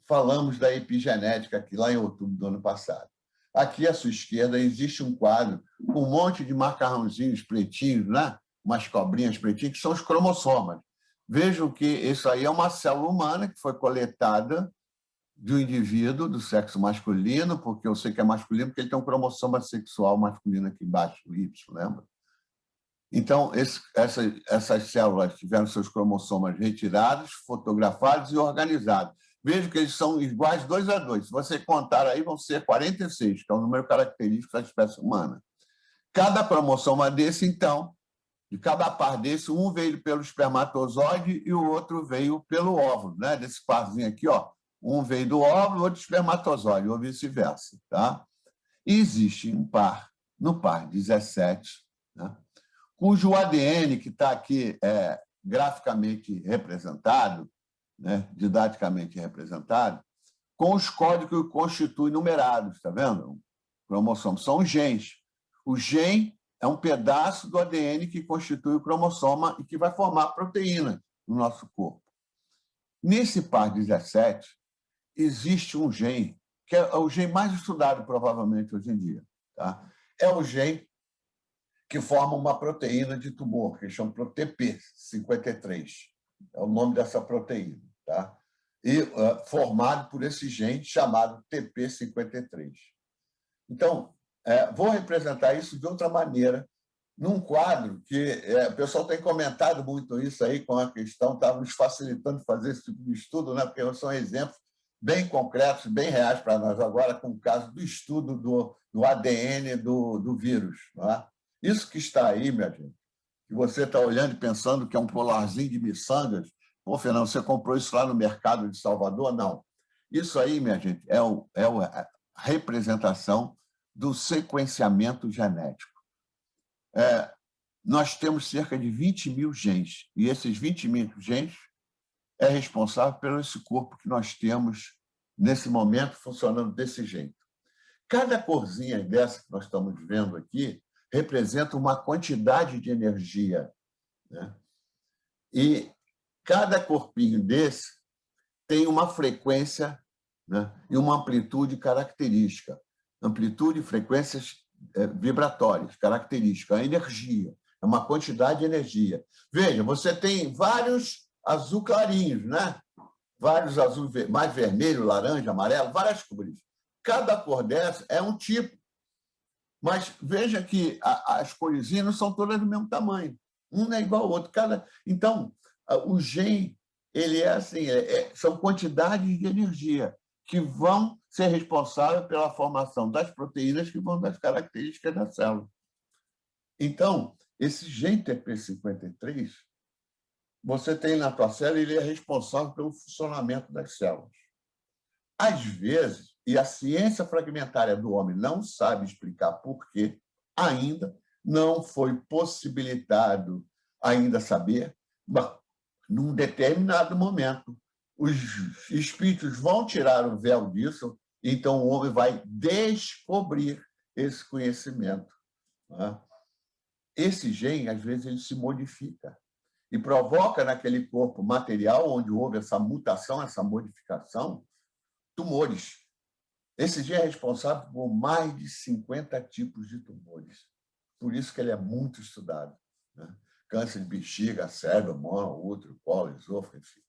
falamos da epigenética aqui lá em outubro do ano passado. Aqui à sua esquerda existe um quadro com um monte de macarrãozinhos pretinhos, né? Umas cobrinhas pretinhas, que são os cromossomas. Vejam que isso aí é uma célula humana que foi coletada de um indivíduo do sexo masculino, porque eu sei que é masculino, porque ele tem um cromossoma sexual masculino aqui embaixo, o Y, lembra? Então, essas células tiveram seus cromossomas retirados, fotografados e organizados. Veja que eles são iguais 2 a 2. Se você contar aí, vão ser 46, que é o número característico da espécie humana. Cada cromossoma desse, então, de cada par desse, um veio pelo espermatozoide e o outro veio pelo óvulo, né? Desse parzinho aqui, ó. Um veio do óvulo, outro do espermatozoide, ou vice-versa. Tá? E existe um par, no par 17, né? Cujo ADN, que está aqui graficamente representado, né? Didaticamente representado, com os códigos que o constituem numerados, está vendo? Cromossomos são genes. O gene é um pedaço do ADN que constitui o cromossoma e que vai formar proteína no nosso corpo. Nesse par 17, existe um gene, que é o gene mais estudado, provavelmente, hoje em dia. Tá? É o gene que forma uma proteína de tumor, que chama TP53. É o nome dessa proteína. Tá? E formado por esse gene chamado TP53. Então, vou representar isso de outra maneira, num quadro que o pessoal tem comentado muito isso aí com a questão, está nos facilitando fazer esse tipo de estudo, né? Porque são exemplos bem concretos, bem reais para nós agora, com o caso do estudo do ADN do vírus. Não é? Isso que está aí, minha gente, que você está olhando e pensando que é um colarzinho de miçangas, pô, Fernando, você comprou isso lá no mercado de Salvador? Não. Isso aí, minha gente, é a representação do sequenciamento genético. Nós temos cerca de 20 mil genes, e esses 20 mil genes é responsável pelo esse corpo que nós temos nesse momento funcionando desse jeito. Cada corzinha dessa que nós estamos vendo aqui representa uma quantidade de energia, né? E cada corpinho desse tem uma frequência, né? E uma amplitude característica. Amplitude e frequências vibratórias, características. A energia é uma quantidade de energia. Veja, você tem vários azul clarinhos, né? Vários azul mais vermelho, laranja, amarelo, várias cores. Cada cor dessa é um tipo. Mas veja que as coresinhas não são todas do mesmo tamanho. Um não é igual ao outro. Então, o gene, ele assim, são quantidades de energia que vão ser responsáveis pela formação das proteínas que vão das características da célula. Então, esse gene TP53, você tem na tua célula, ele é responsável pelo funcionamento das células. Às vezes, e a ciência fragmentária do homem não sabe explicar por quê, ainda não foi possibilitado ainda saber, mas, num determinado momento, os espíritos vão tirar o véu disso, então o homem vai descobrir esse conhecimento. Né? Esse gene, às vezes, ele se modifica e provoca naquele corpo material onde houve essa mutação, essa modificação, tumores. Esse gene é responsável por mais de 50 tipos de tumores. Por isso que ele é muito estudado. Né? Câncer de bexiga, cérebro, mama, útero, colo, esôfago, enfim.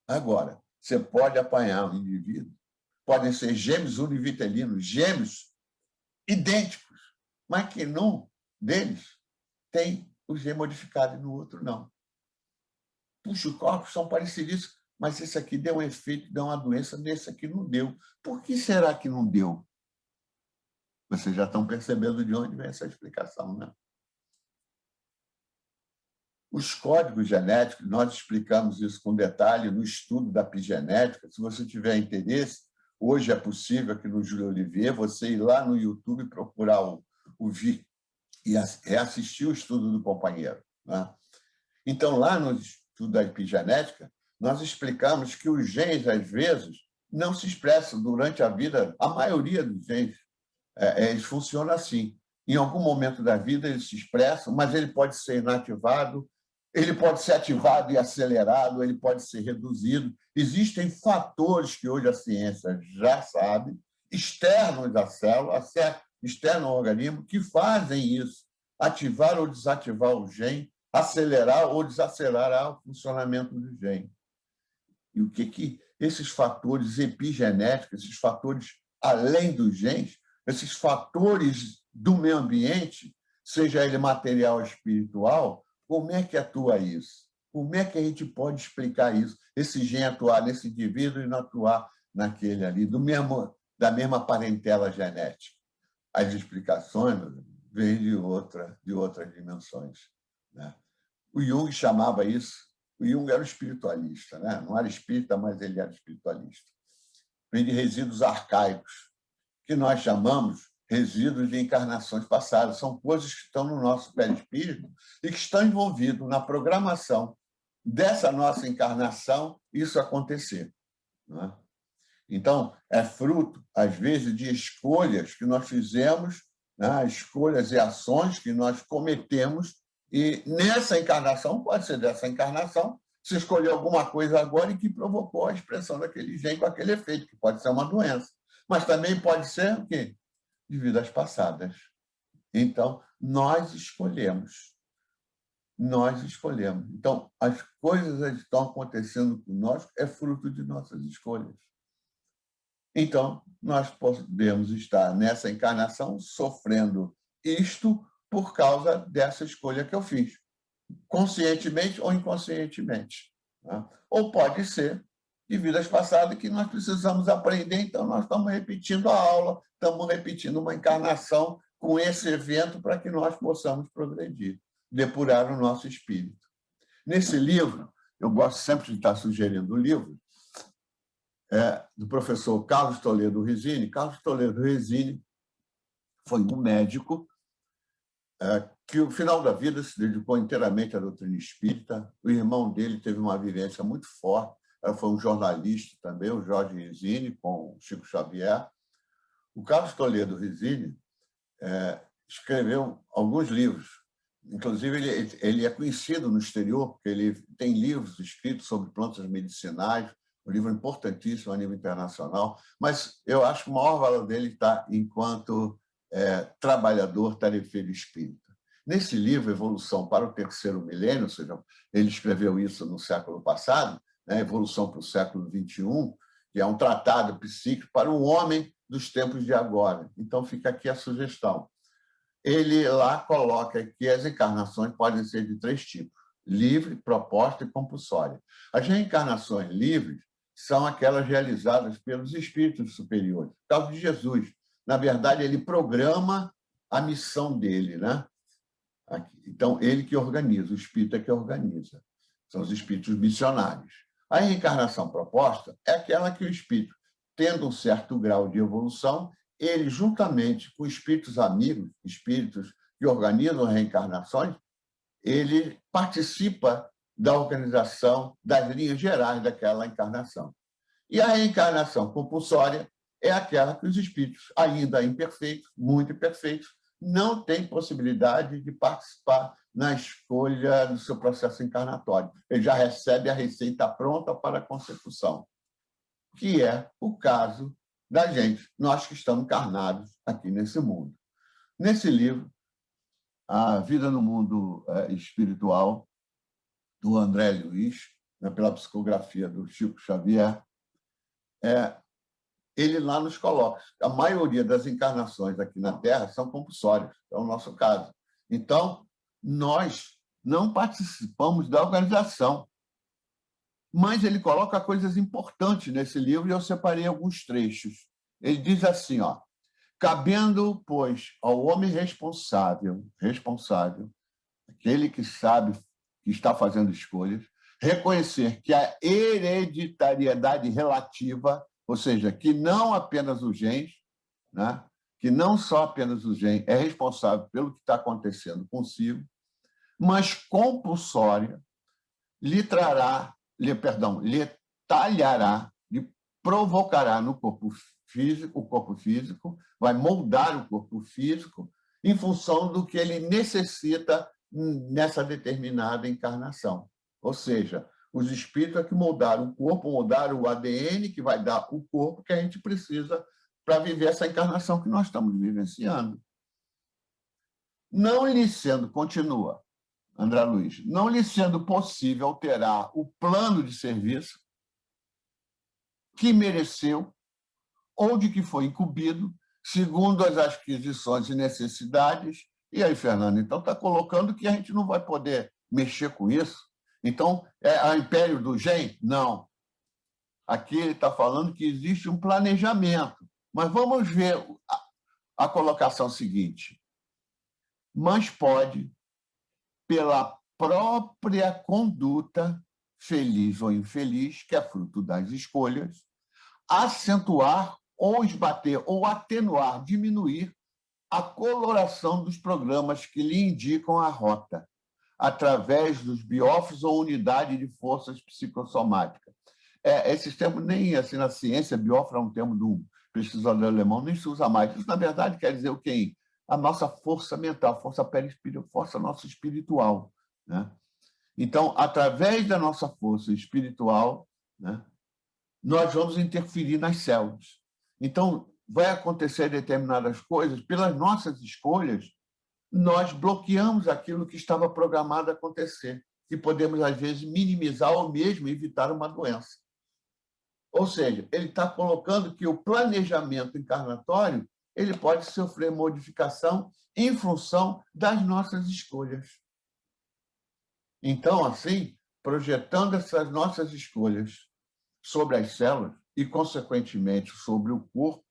Agora, você pode apanhar um indivíduo, podem ser gêmeos univitelinos, gêmeos idênticos, mas que num deles tem o gene modificado e no outro não. Puxa, os corpos são parecidos, mas esse aqui deu um efeito, deu uma doença, nesse aqui não deu. Por que será que não deu? Vocês já estão percebendo de onde vem essa explicação, né? Os códigos genéticos, nós explicamos isso com detalhe no estudo da epigenética. Se você tiver interesse, hoje é possível aqui no Júlio Olivier você ir lá no YouTube procurar o vídeo e assistir o estudo do companheiro, né? Então, lá no estudo da epigenética, nós explicamos que os genes, às vezes, não se expressam durante a vida. A maioria dos genes, eles funcionam assim. Em algum momento da vida, eles se expressam, mas ele pode ser inativado, ele pode ser ativado e acelerado, ele pode ser reduzido. Existem fatores que hoje a ciência já sabe, externos à célula, externos ao organismo, que fazem isso, ativar ou desativar o gene, acelerar ou desacelerar o funcionamento do gene. E o que esses fatores epigenéticos, esses fatores além dos genes, esses fatores do meio ambiente, seja ele material ou espiritual, como é que atua isso? Como é que a gente pode explicar isso? Esse gene atuar nesse indivíduo e não atuar naquele ali, da mesma parentela genética. As explicações vêm de outras dimensões, né? O Jung chamava isso, o Jung era um espiritualista, né? Não era espírita, mas ele era espiritualista. Vem de resíduos arcaicos, que nós chamamos resíduos de encarnações passadas. São coisas que estão no nosso perispírito e que estão envolvidos na programação dessa nossa encarnação isso acontecer, não é? Então, é fruto, às vezes, de escolhas que nós fizemos, né? Escolhas e ações que nós cometemos, e nessa encarnação, pode ser dessa encarnação, se escolheu alguma coisa agora e que provocou a expressão daquele gene com aquele efeito, que pode ser uma doença. Mas também pode ser o quê? De vidas passadas. Então, nós escolhemos. Nós escolhemos. Então, as coisas que estão acontecendo conosco é fruto de nossas escolhas. Então, nós podemos estar nessa encarnação sofrendo isto por causa dessa escolha que eu fiz, conscientemente ou inconscientemente, né? Ou pode ser de vidas passadas que nós precisamos aprender, então nós estamos repetindo a aula, estamos repetindo uma encarnação com esse evento para que nós possamos progredir, depurar o nosso espírito. Nesse livro, eu gosto sempre de estar sugerindo o livro, do professor Carlos Toledo Rizzini. Carlos Toledo Rizzini foi um médico que, no final da vida, se dedicou inteiramente à doutrina espírita. O irmão dele teve uma vivência muito forte, foi um jornalista também, o Jorge Rizzini, com o Chico Xavier. O Carlos Toledo Rizzini escreveu alguns livros. Inclusive, ele é conhecido no exterior, porque ele tem livros escritos sobre plantas medicinais, um livro importantíssimo a nível internacional, mas eu acho que o maior valor dele está enquanto trabalhador tarefeiro espírita. Nesse livro, Evolução para o Terceiro Milênio, ou seja, ele escreveu isso no século passado, né, Evolução para o século XXI, que é um tratado psíquico para o homem dos tempos de agora. Então, fica aqui a sugestão. Ele lá coloca que as encarnações podem ser de 3 tipos: livre, proposta e compulsória. As reencarnações livres são aquelas realizadas pelos espíritos superiores. No caso de Jesus, na verdade, ele programa a missão dele, né? Então, ele que organiza, o espírito é que organiza. São os espíritos missionários. A reencarnação proposta é aquela que o espírito, tendo um certo grau de evolução, ele, juntamente com espíritos amigos, espíritos que organizam reencarnações, ele participa da organização das linhas gerais daquela encarnação. E a reencarnação compulsória é aquela que os espíritos, ainda imperfeitos, muito imperfeitos, não têm possibilidade de participar na escolha do seu processo encarnatório. Ele já recebe a receita pronta para a consecução, que é o caso da gente, nós que estamos encarnados aqui nesse mundo. Nesse livro, A Vida no Mundo Espiritual, do André Luiz, pela psicografia do Chico Xavier, ele lá nos coloca. A maioria das encarnações aqui na Terra são compulsórias, é o nosso caso. Então, nós não participamos da organização. Mas ele coloca coisas importantes nesse livro e eu separei alguns trechos. Ele diz assim, cabendo, pois, ao homem responsável, aquele que sabe que está fazendo escolhas, reconhecer que a hereditariedade relativa, ou seja, que não apenas os genes, né, que não só apenas o gene é responsável pelo que está acontecendo consigo, mas compulsória, lhe talhará, lhe provocará no corpo físico, o corpo físico, vai moldar o corpo físico em função do que ele necessita nessa determinada encarnação. Ou seja, os espíritos é que moldaram o corpo, moldaram o ADN, que vai dar o corpo que a gente precisa para viver essa encarnação que nós estamos vivenciando. Não lhe sendo, continua, André Luiz, não lhe sendo possível alterar o plano de serviço que mereceu ou de que foi incumbido, segundo as aquisições e necessidades. E aí, Fernando, então está colocando que a gente não vai poder mexer com isso? Então, é o império do gen? Não. Aqui ele está falando que existe um planejamento. Mas vamos ver a colocação seguinte. Mas pode, pela própria conduta, feliz ou infeliz, que é fruto das escolhas, acentuar ou esbater ou atenuar, diminuir a coloração dos programas que lhe indicam a rota, através dos biófos ou unidade de forças psicossomáticas. Esses termos nem assim na ciência, bióforo é um termo do pesquisador alemão, nem se usa mais. Isso, na verdade, quer dizer o quê? A nossa força mental, força perispiritual, força nossa espiritual, né? Então, através da nossa força espiritual, né, nós vamos interferir nas células. Então, vai acontecer determinadas coisas, pelas nossas escolhas, nós bloqueamos aquilo que estava programado a acontecer e podemos, às vezes, minimizar ou mesmo evitar uma doença. Ou seja, ele está colocando que o planejamento encarnatório ele pode sofrer modificação em função das nossas escolhas. Então, assim, projetando essas nossas escolhas sobre as células e, consequentemente, sobre o corpo,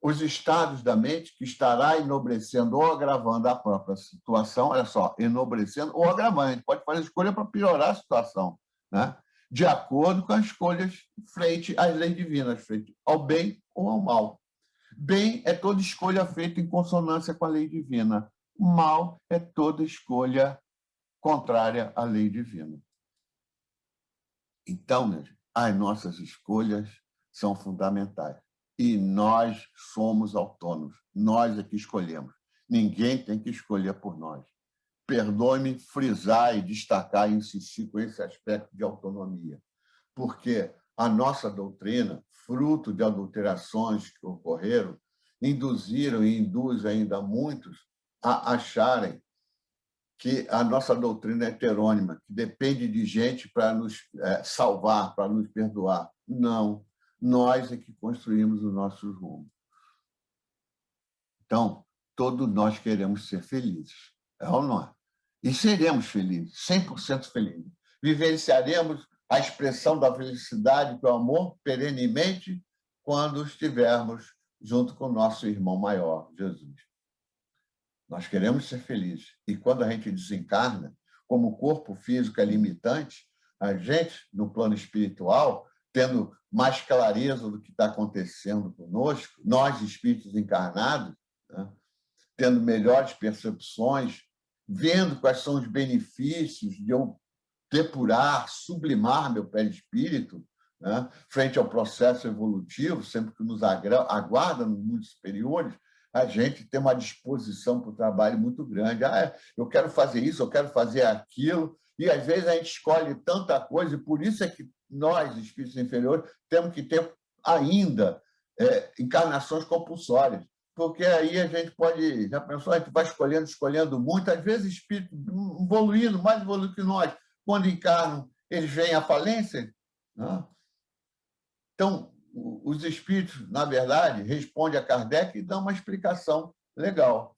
os estados da mente que estará enobrecendo ou agravando a própria situação, olha só, enobrecendo ou agravando, a gente pode fazer escolha para piorar a situação, né? De acordo com as escolhas frente às leis divinas, frente ao bem ou ao mal. Bem é toda escolha feita em consonância com a lei divina. Mal é toda escolha contrária à lei divina. Então, as nossas escolhas são fundamentais. E nós somos autônomos. Nós é que escolhemos. Ninguém tem que escolher por nós. Perdoe-me frisar e destacar e insistir com esse aspecto de autonomia, porque a nossa doutrina, fruto de adulterações que ocorreram, induziram e induz ainda muitos a acharem que a nossa doutrina é heterônima, que depende de gente para nos salvar, para nos perdoar. Não, nós é que construímos o nosso rumo. Então, todos nós queremos ser felizes, é ou não é? E seremos felizes, 100% felizes. Vivenciaremos a expressão da felicidade e do amor perenemente quando estivermos junto com o nosso irmão maior, Jesus. Nós queremos ser felizes. E quando a gente desencarna, como o corpo físico é limitante, a gente, no plano espiritual, tendo mais clareza do que está acontecendo conosco, nós, espíritos encarnados, né, tendo melhores percepções, vendo quais são os benefícios de eu depurar, sublimar meu perispírito, né, frente ao processo evolutivo, sempre que nos aguarda nos mundos superiores, a gente tem uma disposição para o trabalho muito grande. Eu quero fazer isso, eu quero fazer aquilo, e às vezes a gente escolhe tanta coisa, e por isso é que nós, espíritos inferiores, temos que ter ainda encarnações compulsórias, porque aí a gente pode, já pensou, a gente vai escolhendo muito, às vezes espíritos evoluindo, mais evoluído que nós, quando encarnam, eles vêm à falência, né? Então, os espíritos, na verdade, respondem a Kardec e dão uma explicação legal.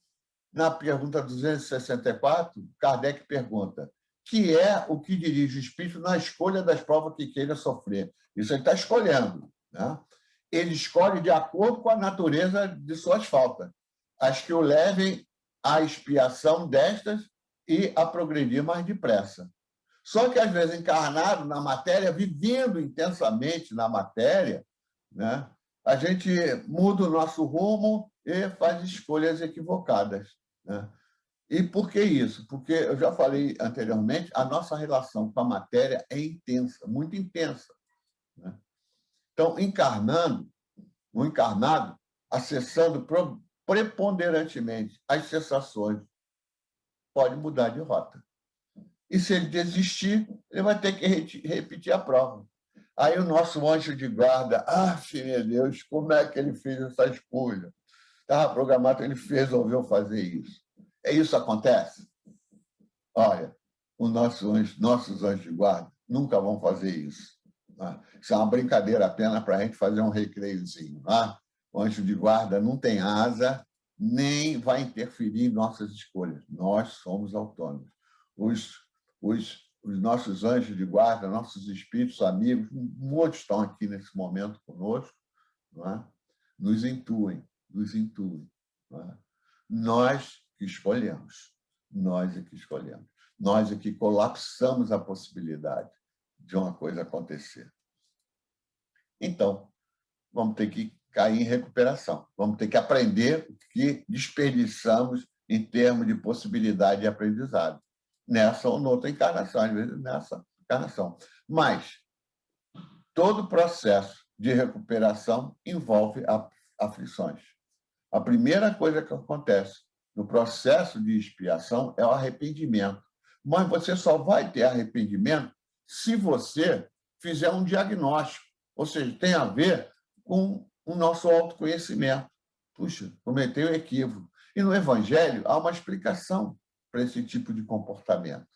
Na pergunta 264, Kardec pergunta: que é o que dirige o espírito na escolha das provas que queira sofrer? Isso ele está escolhendo, né? ele escolhe de acordo com a natureza de suas faltas, as que o levem à expiação destas e a progredir mais depressa. Só que, às vezes, encarnado na matéria, vivendo intensamente na matéria, né, a gente muda o nosso rumo e faz escolhas equivocadas, né? E por que isso? Porque, eu já falei anteriormente, a nossa relação com a matéria é intensa, muito intensa, né? Então, o encarnado, acessando preponderantemente as sensações, pode mudar de rota. E se ele desistir, ele vai ter que repetir a prova. Aí o nosso anjo de guarda, meu Deus, como é que ele fez essa escolha? Estava programado, ele resolveu fazer isso. Isso acontece? Olha, nossos anjos de guarda nunca vão fazer isso. Né? Isso é uma brincadeira apenas para a gente fazer um recreiozinho. Né? O anjo de guarda não tem asa, nem vai interferir em nossas escolhas. Nós somos autônomos. Os nossos anjos de guarda, nossos espíritos amigos, muitos estão aqui nesse momento conosco, não é? Nos intuem. Não é? Nós que escolhemos, nós é que escolhemos. Nós é que colapsamos a possibilidade de uma coisa acontecer. Então, vamos ter que cair em recuperação. Vamos ter que aprender o que desperdiçamos em termos de possibilidade de aprendizado. Nessa ou noutra encarnação, às vezes nessa encarnação. Mas todo processo de recuperação envolve aflições. A primeira coisa que acontece no processo de expiação é o arrependimento. Mas você só vai ter arrependimento se você fizer um diagnóstico, ou seja, tem a ver com o nosso autoconhecimento. Puxa, cometeu um equívoco. E no Evangelho há uma explicação para esse tipo de comportamento.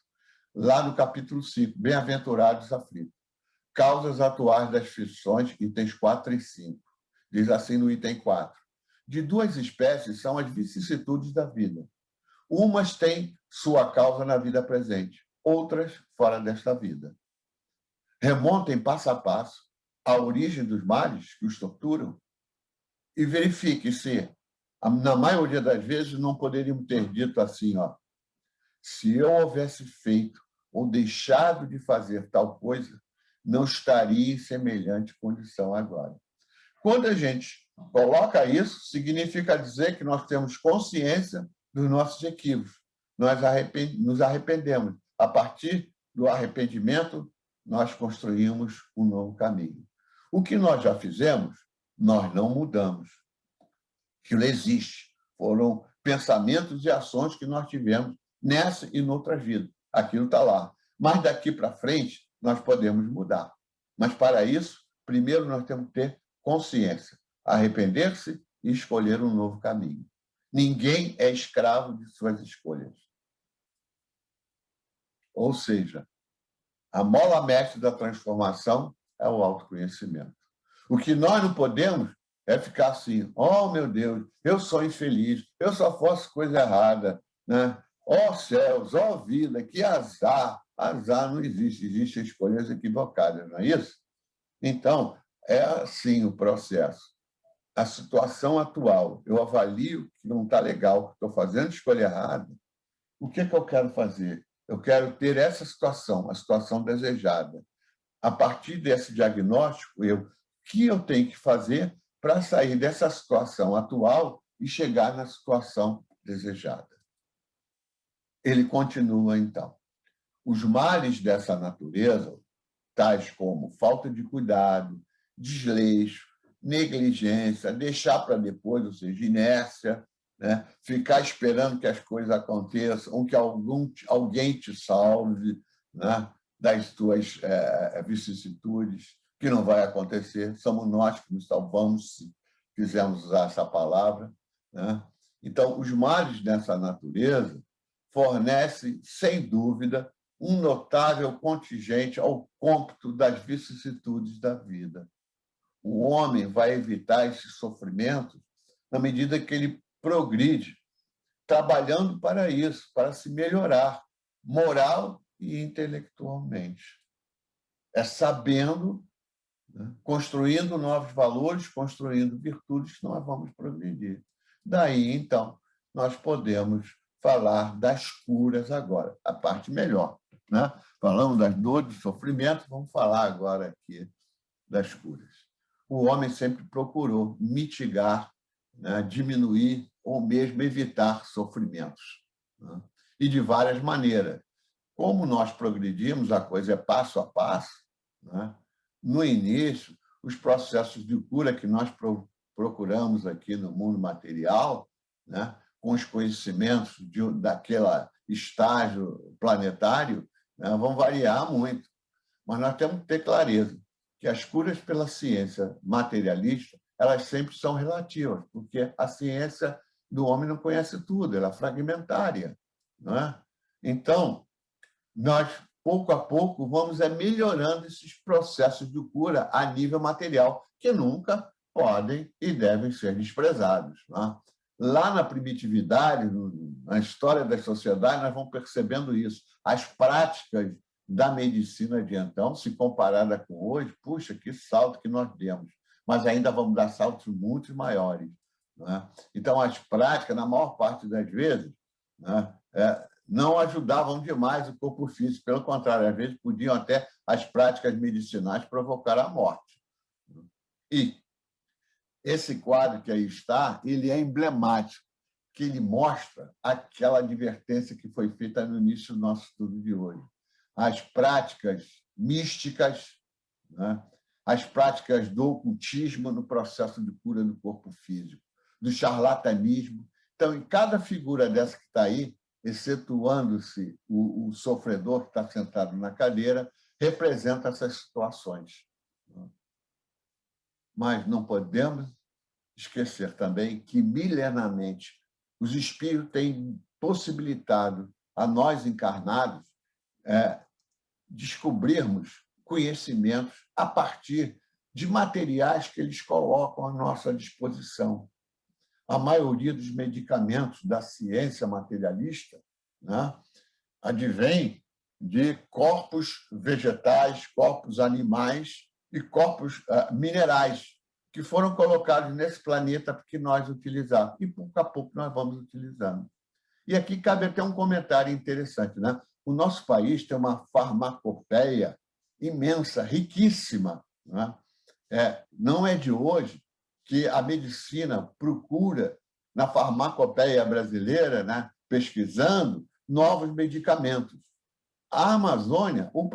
Lá no capítulo 5, Bem-aventurados aflitos. Causas atuais das aflições, itens 4 e 5. Diz assim no item 4. De duas espécies são as vicissitudes da vida. Umas têm sua causa na vida presente, outras fora desta vida. Remontem passo a passo a origem dos males que os torturam e verifique se, na maioria das vezes, não poderíamos ter dito assim, se eu houvesse feito ou deixado de fazer tal coisa, não estaria em semelhante condição agora. Quando a gente coloca isso, significa dizer que nós temos consciência dos nossos equívocos. Nós nos arrependemos. A partir do arrependimento, nós construímos um novo caminho. O que nós já fizemos, nós não mudamos. Aquilo existe. Foram pensamentos e ações que nós tivemos nessa e noutras vidas. Aquilo está lá. Mas daqui para frente, nós podemos mudar. Mas, para isso, primeiro nós temos que ter consciência, arrepender-se e escolher um novo caminho. Ninguém é escravo de suas escolhas. Ou seja, a mola mestre da transformação é o autoconhecimento. O que nós não podemos é ficar assim, meu Deus, eu sou infeliz, eu só faço coisa errada, né? Céus, vida, que azar. Azar não existe, existem escolhas equivocadas, não é isso? Então, é assim o processo. A situação atual, eu avalio que não está legal, estou fazendo escolha errada. O que eu quero fazer? Eu quero ter essa situação, a situação desejada. A partir desse diagnóstico, o que eu tenho que fazer para sair dessa situação atual e chegar na situação desejada? Ele continua, então. Os males dessa natureza, tais como falta de cuidado, desleixo, negligência, deixar para depois, ou seja, inércia, né? Ficar esperando que as coisas aconteçam, ou que alguém te salve, né? Das tuas vicissitudes, que não vai acontecer. Somos nós que nos salvamos, se quisermos usar essa palavra, né? Então, os males dessa natureza fornecem, sem dúvida, um notável contingente ao cômputo das vicissitudes da vida. O homem vai evitar esses sofrimentos na medida que ele progride, trabalhando para isso, para se melhorar, moral e intelectualmente. É sabendo né? Construindo novos valores, construindo virtudes, nós vamos progredir. Daí, então, nós podemos falar das curas agora, a parte melhor, né? Falamos das dores, do sofrimento, vamos falar agora aqui das curas. O homem sempre procurou mitigar, né, diminuir ou mesmo evitar sofrimentos, né? E de várias maneiras. Como nós progredimos, a coisa é passo a passo, né? No início, os processos de cura que nós procuramos aqui no mundo material, né, com os conhecimentos daquele estágio planetário, né, vão variar muito. Mas nós temos que ter clareza que as curas pela ciência materialista, elas sempre são relativas, porque a ciência do homem não conhece tudo, ela é fragmentária, não é? Então, nós, pouco a pouco, vamos melhorando esses processos de cura a nível material, que nunca podem e devem ser desprezados, não é? Lá na primitividade, na história das sociedades, nós vamos percebendo isso. As práticas da medicina de então, se comparada com hoje, puxa, que salto que nós demos. Mas ainda vamos dar saltos muito maiores, não é? Então, as práticas, na maior parte das vezes, né, não ajudavam demais o corpo físico. Pelo contrário, às vezes podiam até as práticas medicinais provocar a morte. E esse quadro que aí está, ele é emblemático, que ele mostra aquela advertência que foi feita no início do nosso estudo de hoje. As práticas místicas, né? As práticas do ocultismo no processo de cura do corpo físico, do charlatanismo. Então, em cada figura dessa que está aí, excetuando-se o sofredor que está sentado na cadeira, representa essas situações. Mas não podemos esquecer também que, milenarmente, os espíritos têm possibilitado a nós encarnados descobrirmos conhecimentos a partir de materiais que eles colocam à nossa disposição. A maioria dos medicamentos da ciência materialista, né, advém de corpos vegetais, corpos animais e corpos minerais que foram colocados nesse planeta porque nós utilizamos. E, pouco a pouco, nós vamos utilizando. E aqui cabe até um comentário interessante, né? O nosso país tem uma farmacopeia imensa, riquíssima, né? Não é de hoje que a medicina procura, na farmacopeia brasileira, né, pesquisando novos medicamentos. A Amazônia, o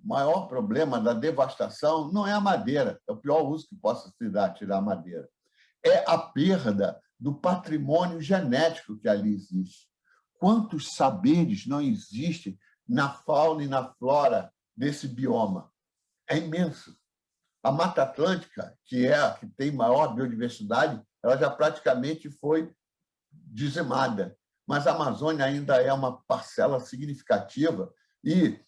maior problema da devastação não é a madeira, é o pior uso que possa se dar, tirar a madeira. É a perda do patrimônio genético que ali existe. Quantos saberes não existem na fauna e na flora desse bioma? É imenso. A Mata Atlântica, que é a que tem maior biodiversidade, ela já praticamente foi dizimada. Mas a Amazônia ainda é uma parcela significativa e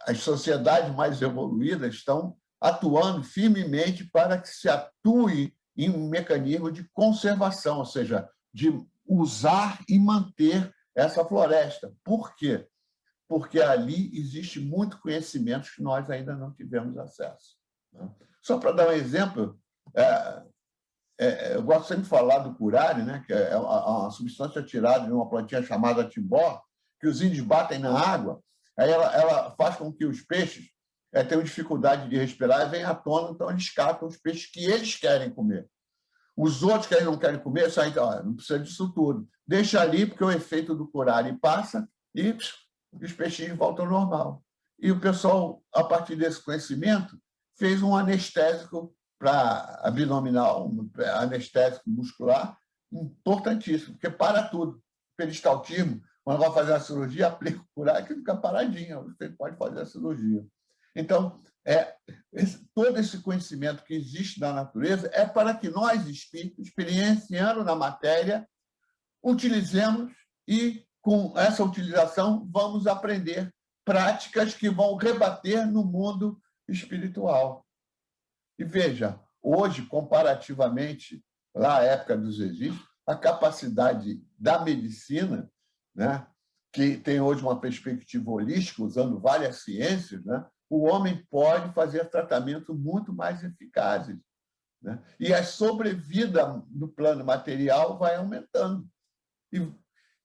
as sociedades mais evoluídas estão atuando firmemente para que se atue em um mecanismo de conservação, ou seja, de usar e manter essa floresta. Por quê? Porque ali existe muito conhecimento que nós ainda não tivemos acesso. Só para dar um exemplo, eu gosto sempre de falar do curare, né, que é uma substância tirada de uma plantinha chamada timbó, que os índios batem na água, aí ela faz com que os peixes tenham dificuldade de respirar e venham à tona, então eles catam os peixes que eles querem comer. Os outros que eles não querem comer, saem, não precisa disso tudo. Deixa ali, porque o efeito do curare passa e os peixinhos voltam ao normal. E o pessoal, a partir desse conhecimento, fez um anestésico para abdominal, um anestésico muscular importantíssimo, porque para tudo. Peristaltismo, quando vai fazer a cirurgia, aplica o curare que fica paradinho, você pode fazer a cirurgia. Então, todo esse conhecimento que existe na natureza é para que nós, espíritos, experienciando na matéria, utilizemos e, com essa utilização, vamos aprender práticas que vão rebater no mundo espiritual. E veja, hoje, comparativamente, lá à época dos egípcios, a capacidade da medicina, né, que tem hoje uma perspectiva holística, usando várias ciências, né, o homem pode fazer tratamentos muito mais eficazes, né? E a sobrevida do plano material vai aumentando. E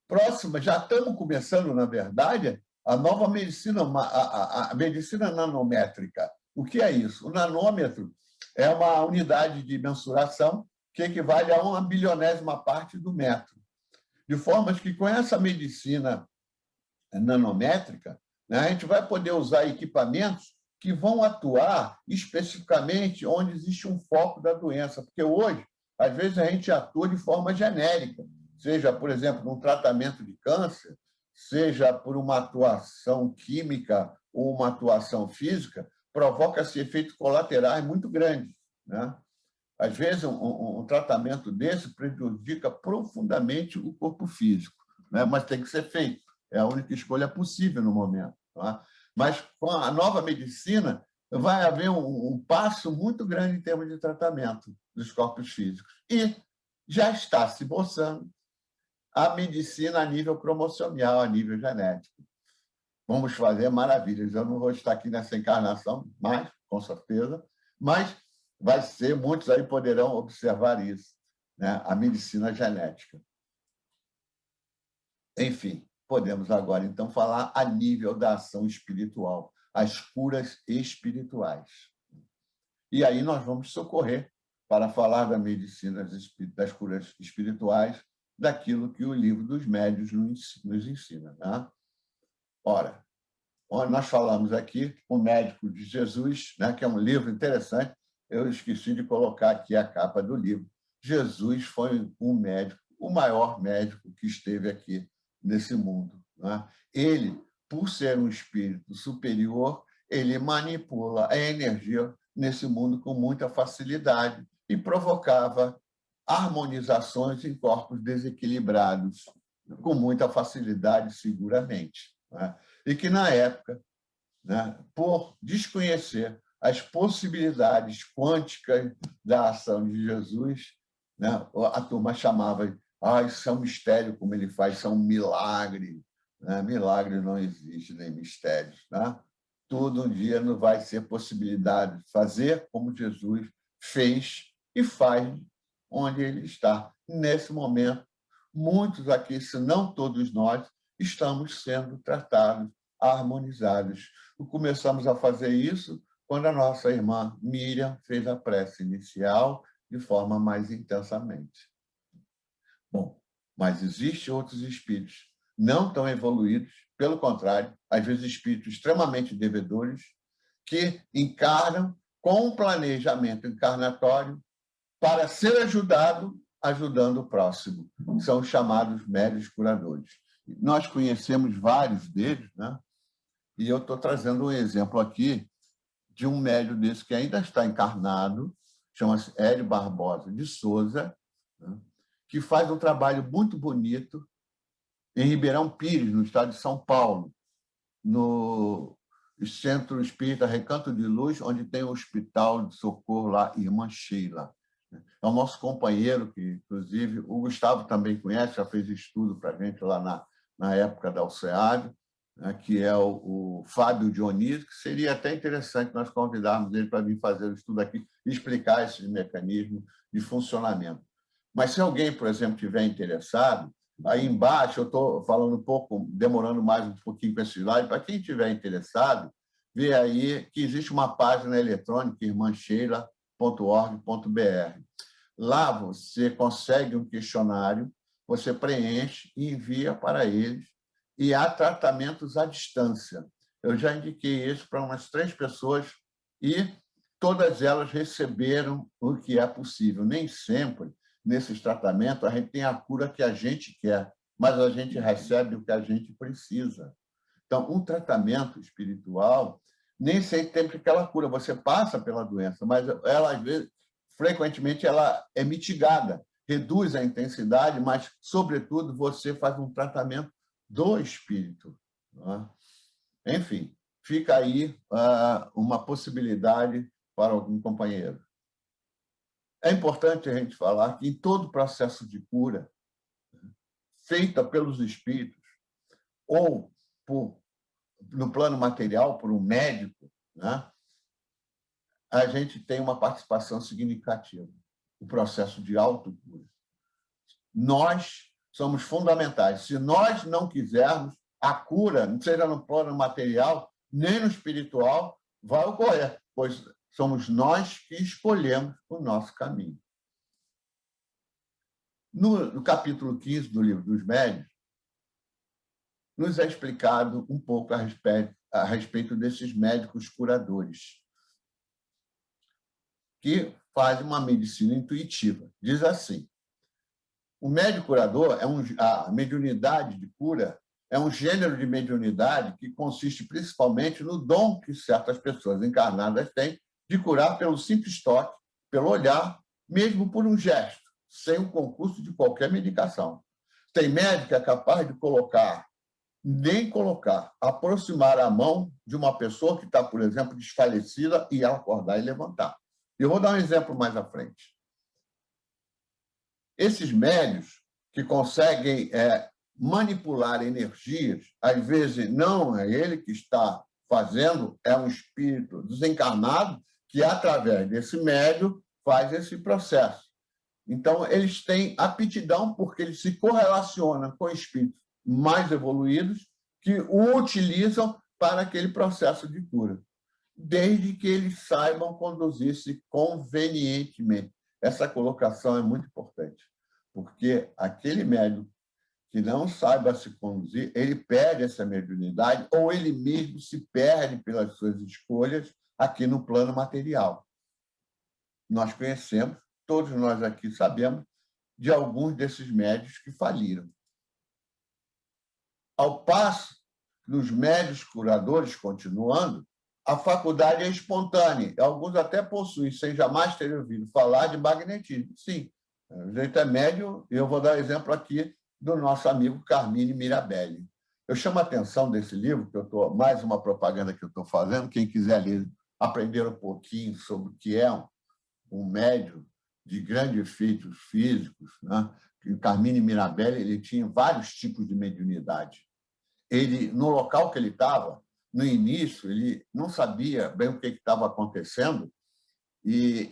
próxima, já estamos começando, na verdade, a nova medicina, a medicina nanométrica. O que é isso? O nanômetro é uma unidade de mensuração que equivale a 1/bilionésima parte do metro. De forma que, com essa medicina nanométrica, né, a gente vai poder usar equipamentos que vão atuar especificamente onde existe um foco da doença. Porque hoje, às vezes, a gente atua de forma genérica, seja, por exemplo, num tratamento de câncer, seja por uma atuação química ou uma atuação física, provoca-se efeitos colaterais muito grandes, né? Às vezes, um tratamento desse prejudica profundamente o corpo físico, né? Mas tem que ser feito. É a única escolha possível no momento. Tá? Mas, com a nova medicina, vai haver um passo muito grande em termos de tratamento dos corpos físicos. E já está se esboçando a medicina a nível cromossomial, a nível genético. Vamos fazer maravilhas. Eu não vou estar aqui nessa encarnação, mais, com certeza, mas vai ser, muitos aí poderão observar isso, né? A medicina genética. Enfim, podemos agora, então, falar a nível da ação espiritual, as curas espirituais. E aí nós vamos socorrer para falar da medicina das curas espirituais, daquilo que o livro dos médiuns nos ensina. Tá? Ora, nós falamos aqui O Médico de Jesus, né, que é um livro interessante. Eu esqueci de colocar aqui a capa do livro. Jesus foi um médico, o maior médico que esteve aqui nesse mundo. Né? Ele, por ser um espírito superior, ele manipula a energia nesse mundo com muita facilidade e provocava harmonizações em corpos desequilibrados com muita facilidade, seguramente. Né? E que, na época, né, por desconhecer as possibilidades quânticas da ação de Jesus, né, a turma chamava de isso é um mistério como ele faz, isso é um milagre. Né? Milagre não existe, nem mistérios. Né? Tudo um dia não vai ser possibilidade de fazer como Jesus fez e faz onde ele está. Nesse momento, muitos aqui, se não todos nós, estamos sendo tratados, harmonizados. Começamos a fazer isso quando a nossa irmã Miriam fez a prece inicial de forma mais intensamente. Bom, mas existem outros espíritos não tão evoluídos, pelo contrário, às vezes espíritos extremamente devedores, que encarnam com um planejamento encarnatório para ser ajudado, ajudando o próximo. São os chamados médiuns curadores. Nós conhecemos vários deles, né? E eu estou trazendo um exemplo aqui de um médium desse que ainda está encarnado, chama-se Hélio Barbosa de Souza, né? Que faz um trabalho muito bonito em Ribeirão Pires, no estado de São Paulo, no Centro Espírita Recanto de Luz, onde tem o Hospital de Socorro lá, Irmã Sheila. É o nosso companheiro, que, inclusive, o Gustavo também conhece, já fez estudo para a gente lá na época da UCEAD, né, que é o Fábio Dionísio, que seria até interessante nós convidarmos ele para vir fazer o estudo aqui e explicar esses mecanismos de funcionamento. Mas se alguém, por exemplo, estiver interessado, aí embaixo, eu estou falando um pouco, demorando mais um pouquinho com esse slide, para quem estiver interessado, vê aí que existe uma página eletrônica, irmãsheila.org.br. Lá você consegue um questionário, você preenche e envia para eles, e há tratamentos à distância. Eu já indiquei isso para umas 3 pessoas e todas elas receberam o que é possível. Nem sempre, nesses tratamentos, a gente tem a cura que a gente quer, mas a gente recebe o que a gente precisa. Então, um tratamento espiritual, nem sempre aquela cura, você passa pela doença, mas ela, às vezes, frequentemente, ela é mitigada, reduz a intensidade, mas, sobretudo, você faz um tratamento do espírito. Não é? Enfim, fica aí uma possibilidade para algum companheiro. É importante a gente falar que, em todo processo de cura, feita pelos espíritos, ou no plano material, por um médico, né, a gente tem uma participação significativa no processo de autocura. Nós somos fundamentais. Se nós não quisermos, a cura, não seja no plano material, nem no espiritual, vai ocorrer, pois somos nós que escolhemos o nosso caminho. No capítulo 15 do Livro dos Médiuns, nos é explicado um pouco a respeito desses médicos curadores, que fazem uma medicina intuitiva. Diz assim: o médico curador, a mediunidade de cura, é um gênero de mediunidade que consiste principalmente no dom que certas pessoas encarnadas têm de curar pelo simples toque, pelo olhar, mesmo por um gesto, sem o concurso de qualquer medicação. Tem médico que é capaz de aproximar a mão de uma pessoa que está, por exemplo, desfalecida e ela acordar e levantar. Eu vou dar um exemplo mais à frente. Esses médios que conseguem manipular energias, às vezes não é ele que está fazendo, é um espírito desencarnado que, através desse médio, faz esse processo. Então, eles têm aptidão porque eles se correlacionam com espíritos mais evoluídos que o utilizam para aquele processo de cura, desde que eles saibam conduzir-se convenientemente. Essa colocação é muito importante, porque aquele médium que não saiba se conduzir, ele perde essa mediunidade ou ele mesmo se perde pelas suas escolhas aqui no plano material. Nós conhecemos, todos nós aqui sabemos, de alguns desses médios que faliram. Ao passo que os médios curadores, continuando, a faculdade é espontânea. Alguns até possuem, sem jamais terem ouvido falar de magnetismo. Sim, o jeito é médio, e eu vou dar exemplo aqui do nosso amigo Carmine Mirabelli. Eu chamo a atenção desse livro, que mais uma propaganda que eu estou fazendo, quem quiser ler, aprender um pouquinho sobre o que é um médium de grandes efeitos físicos, né? O Carmine Mirabelli ele tinha vários tipos de mediunidade. Ele, no local que ele estava, no início, ele não sabia bem o que estava acontecendo e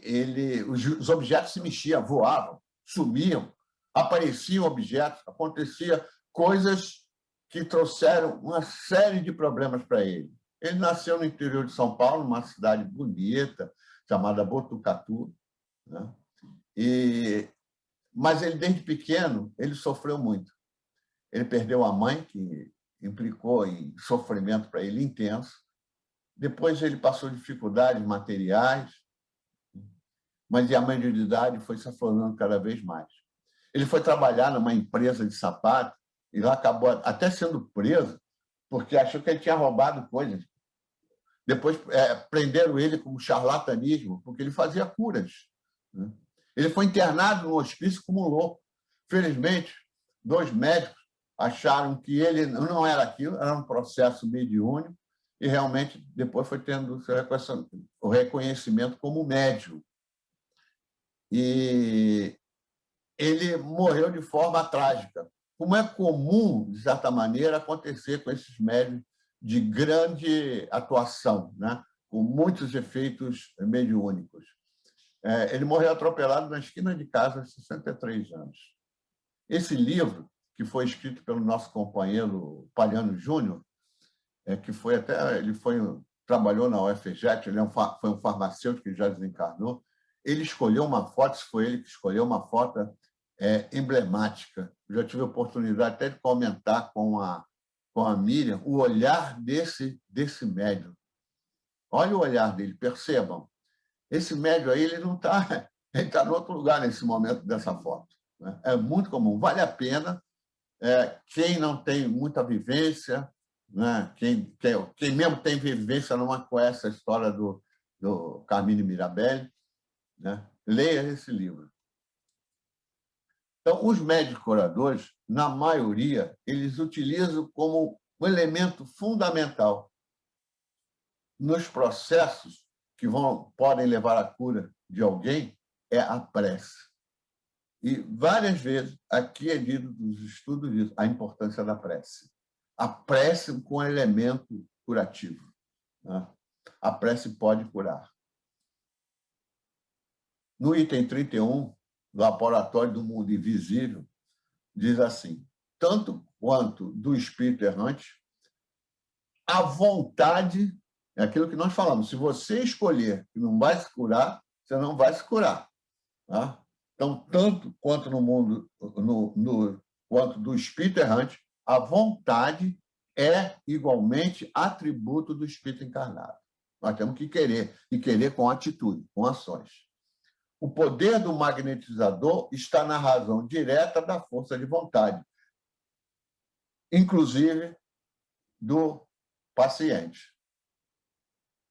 os objetos se mexiam, voavam, sumiam, apareciam objetos, acontecia coisas que trouxeram uma série de problemas para ele. Ele nasceu no interior de São Paulo, numa cidade bonita, chamada Botucatu, né? Mas ele, desde pequeno, ele sofreu muito. Ele perdeu a mãe, que implicou em sofrimento para ele intenso. Depois ele passou dificuldades materiais, mas a mediunidade foi se aflorando cada vez mais. Ele foi trabalhar numa empresa de sapato e lá acabou até sendo preso porque achou que ele tinha roubado coisas. Depois prenderam ele como charlatanismo porque ele fazia curas, né? Ele foi internado no hospício como um louco. Felizmente, 2 médicos acharam que ele não era aquilo, era um processo mediúnico, e realmente depois foi tendo o reconhecimento como médium. E ele morreu de forma trágica, como é comum, de certa maneira, acontecer com esses médiuns de grande atuação, né? Com muitos efeitos mediúnicos. Ele morreu atropelado na esquina de casa aos 63 anos. Esse livro, que foi escrito pelo nosso companheiro Palhano Júnior, trabalhou na UFJ, ele foi um farmacêutico que já desencarnou. Ele escolheu uma foto, se foi ele que escolheu uma foto emblemática. Eu já tive a oportunidade até de comentar com a Miriam o olhar desse médium. Olha o olhar dele, percebam. Esse médium aí, ele não está, ele está em outro lugar nesse momento dessa foto, né? É muito comum, vale a pena. Quem não tem muita vivência, né? Quem mesmo tem vivência não conhece a história do Carmine Mirabelli, né? Leia esse livro. Então, os médios curadores, na maioria, eles utilizam como um elemento fundamental nos processos que podem levar à cura de alguém é a prece. E várias vezes aqui é dito nos estudos disso, a importância da prece. A prece com elemento curativo, né? A prece pode curar. No item 31, do Laboratório do Mundo Invisível, diz assim: tanto quanto do espírito errante, a vontade é aquilo que nós falamos. Se você escolher que não vai se curar, você não vai se curar. Tá? Então, tanto quanto no mundo, quanto do espírito errante, a vontade é igualmente atributo do espírito encarnado. Nós temos que querer, e querer com atitude, com ações. O poder do magnetizador está na razão direta da força de vontade, inclusive do paciente.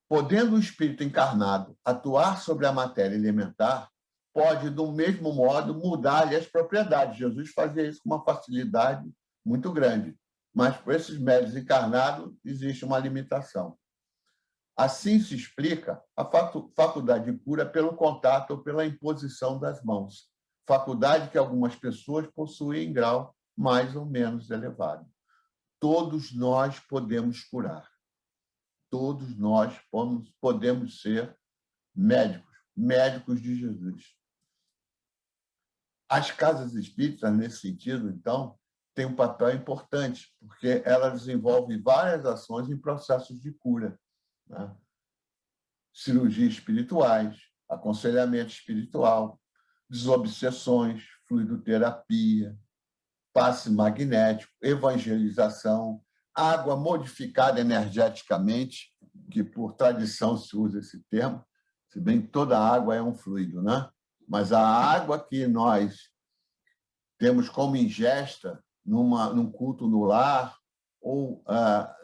Podendo o espírito encarnado atuar sobre a matéria elementar, pode, do mesmo modo, mudar-lhe as propriedades. Jesus fazia isso com uma facilidade muito grande, mas para esses médios encarnados existe uma limitação. Assim se explica a faculdade de cura pelo contato ou pela imposição das mãos, faculdade que algumas pessoas possuem em grau mais ou menos elevado. Todos nós podemos curar. Todos nós podemos ser médicos de Jesus. As casas espíritas, nesse sentido, então, têm um papel importante, porque elas desenvolvem várias ações em processos de cura. Né? Cirurgias espirituais, aconselhamento espiritual, desobsessões, fluidoterapia, passe magnético, evangelização, água modificada energeticamente, que por tradição se usa esse termo, se bem que toda água é um fluido, né? Mas a água que nós temos como ingesta num culto no lar, ou